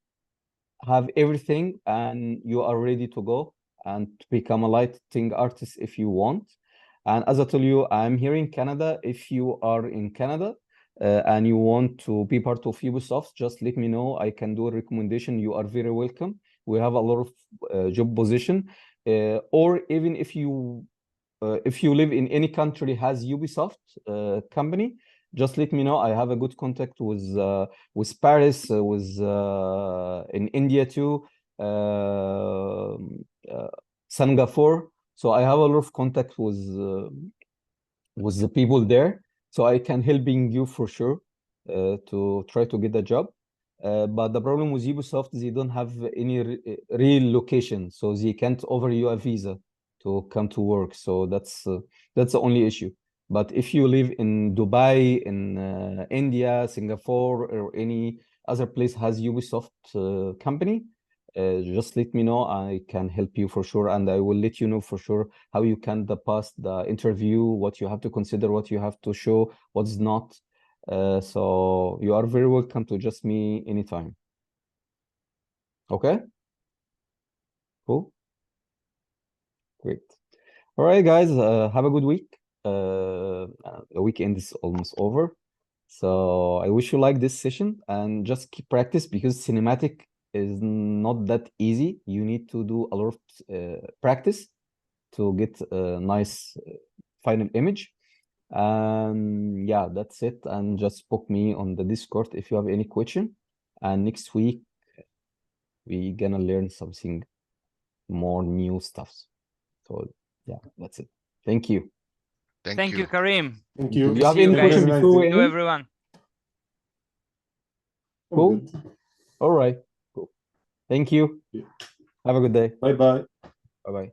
have everything and you are ready to go and to become a lighting artist if you want. And as I told you, I'm here in Canada. If you are in Canada and you want to be part of Ubisoft, just let me know. I can do a recommendation. You are very welcome. We have a lot of job position, or even if you live in any country has Ubisoft company, just let me know. I have a good contact with Paris, with in India too, Singapore. So I have a lot of contact with the people there. So I can helping you for sure to try to get the job. But the problem with Ubisoft is they don't have any real location, so they can't offer you a visa to come to work. So that's the only issue. But if you live in Dubai, in India, Singapore, or any other place has Ubisoft company, just let me know. I can help you for sure, and I will let you know for sure how you can pass the interview, what you have to consider, what you have to show, what's not. So you are very welcome to just me anytime. Okay? Cool. Great. All right, guys, have a good week. The weekend is almost over. So I wish you like this session and just keep practice because cinematic is not that easy. You need to do a lot of practice to get a nice final image. Yeah, that's it. And just book me on the Discord if you have any question. And next week, we gonna learn something more new stuff. So yeah, that's it. Thank you. Thank you, Karim. Thank you. Do you have See you any guys. question before we Thank you, end? everyone. Cool. All right. Cool. Thank you. Yeah. Have a good day. Bye-bye. Bye-bye.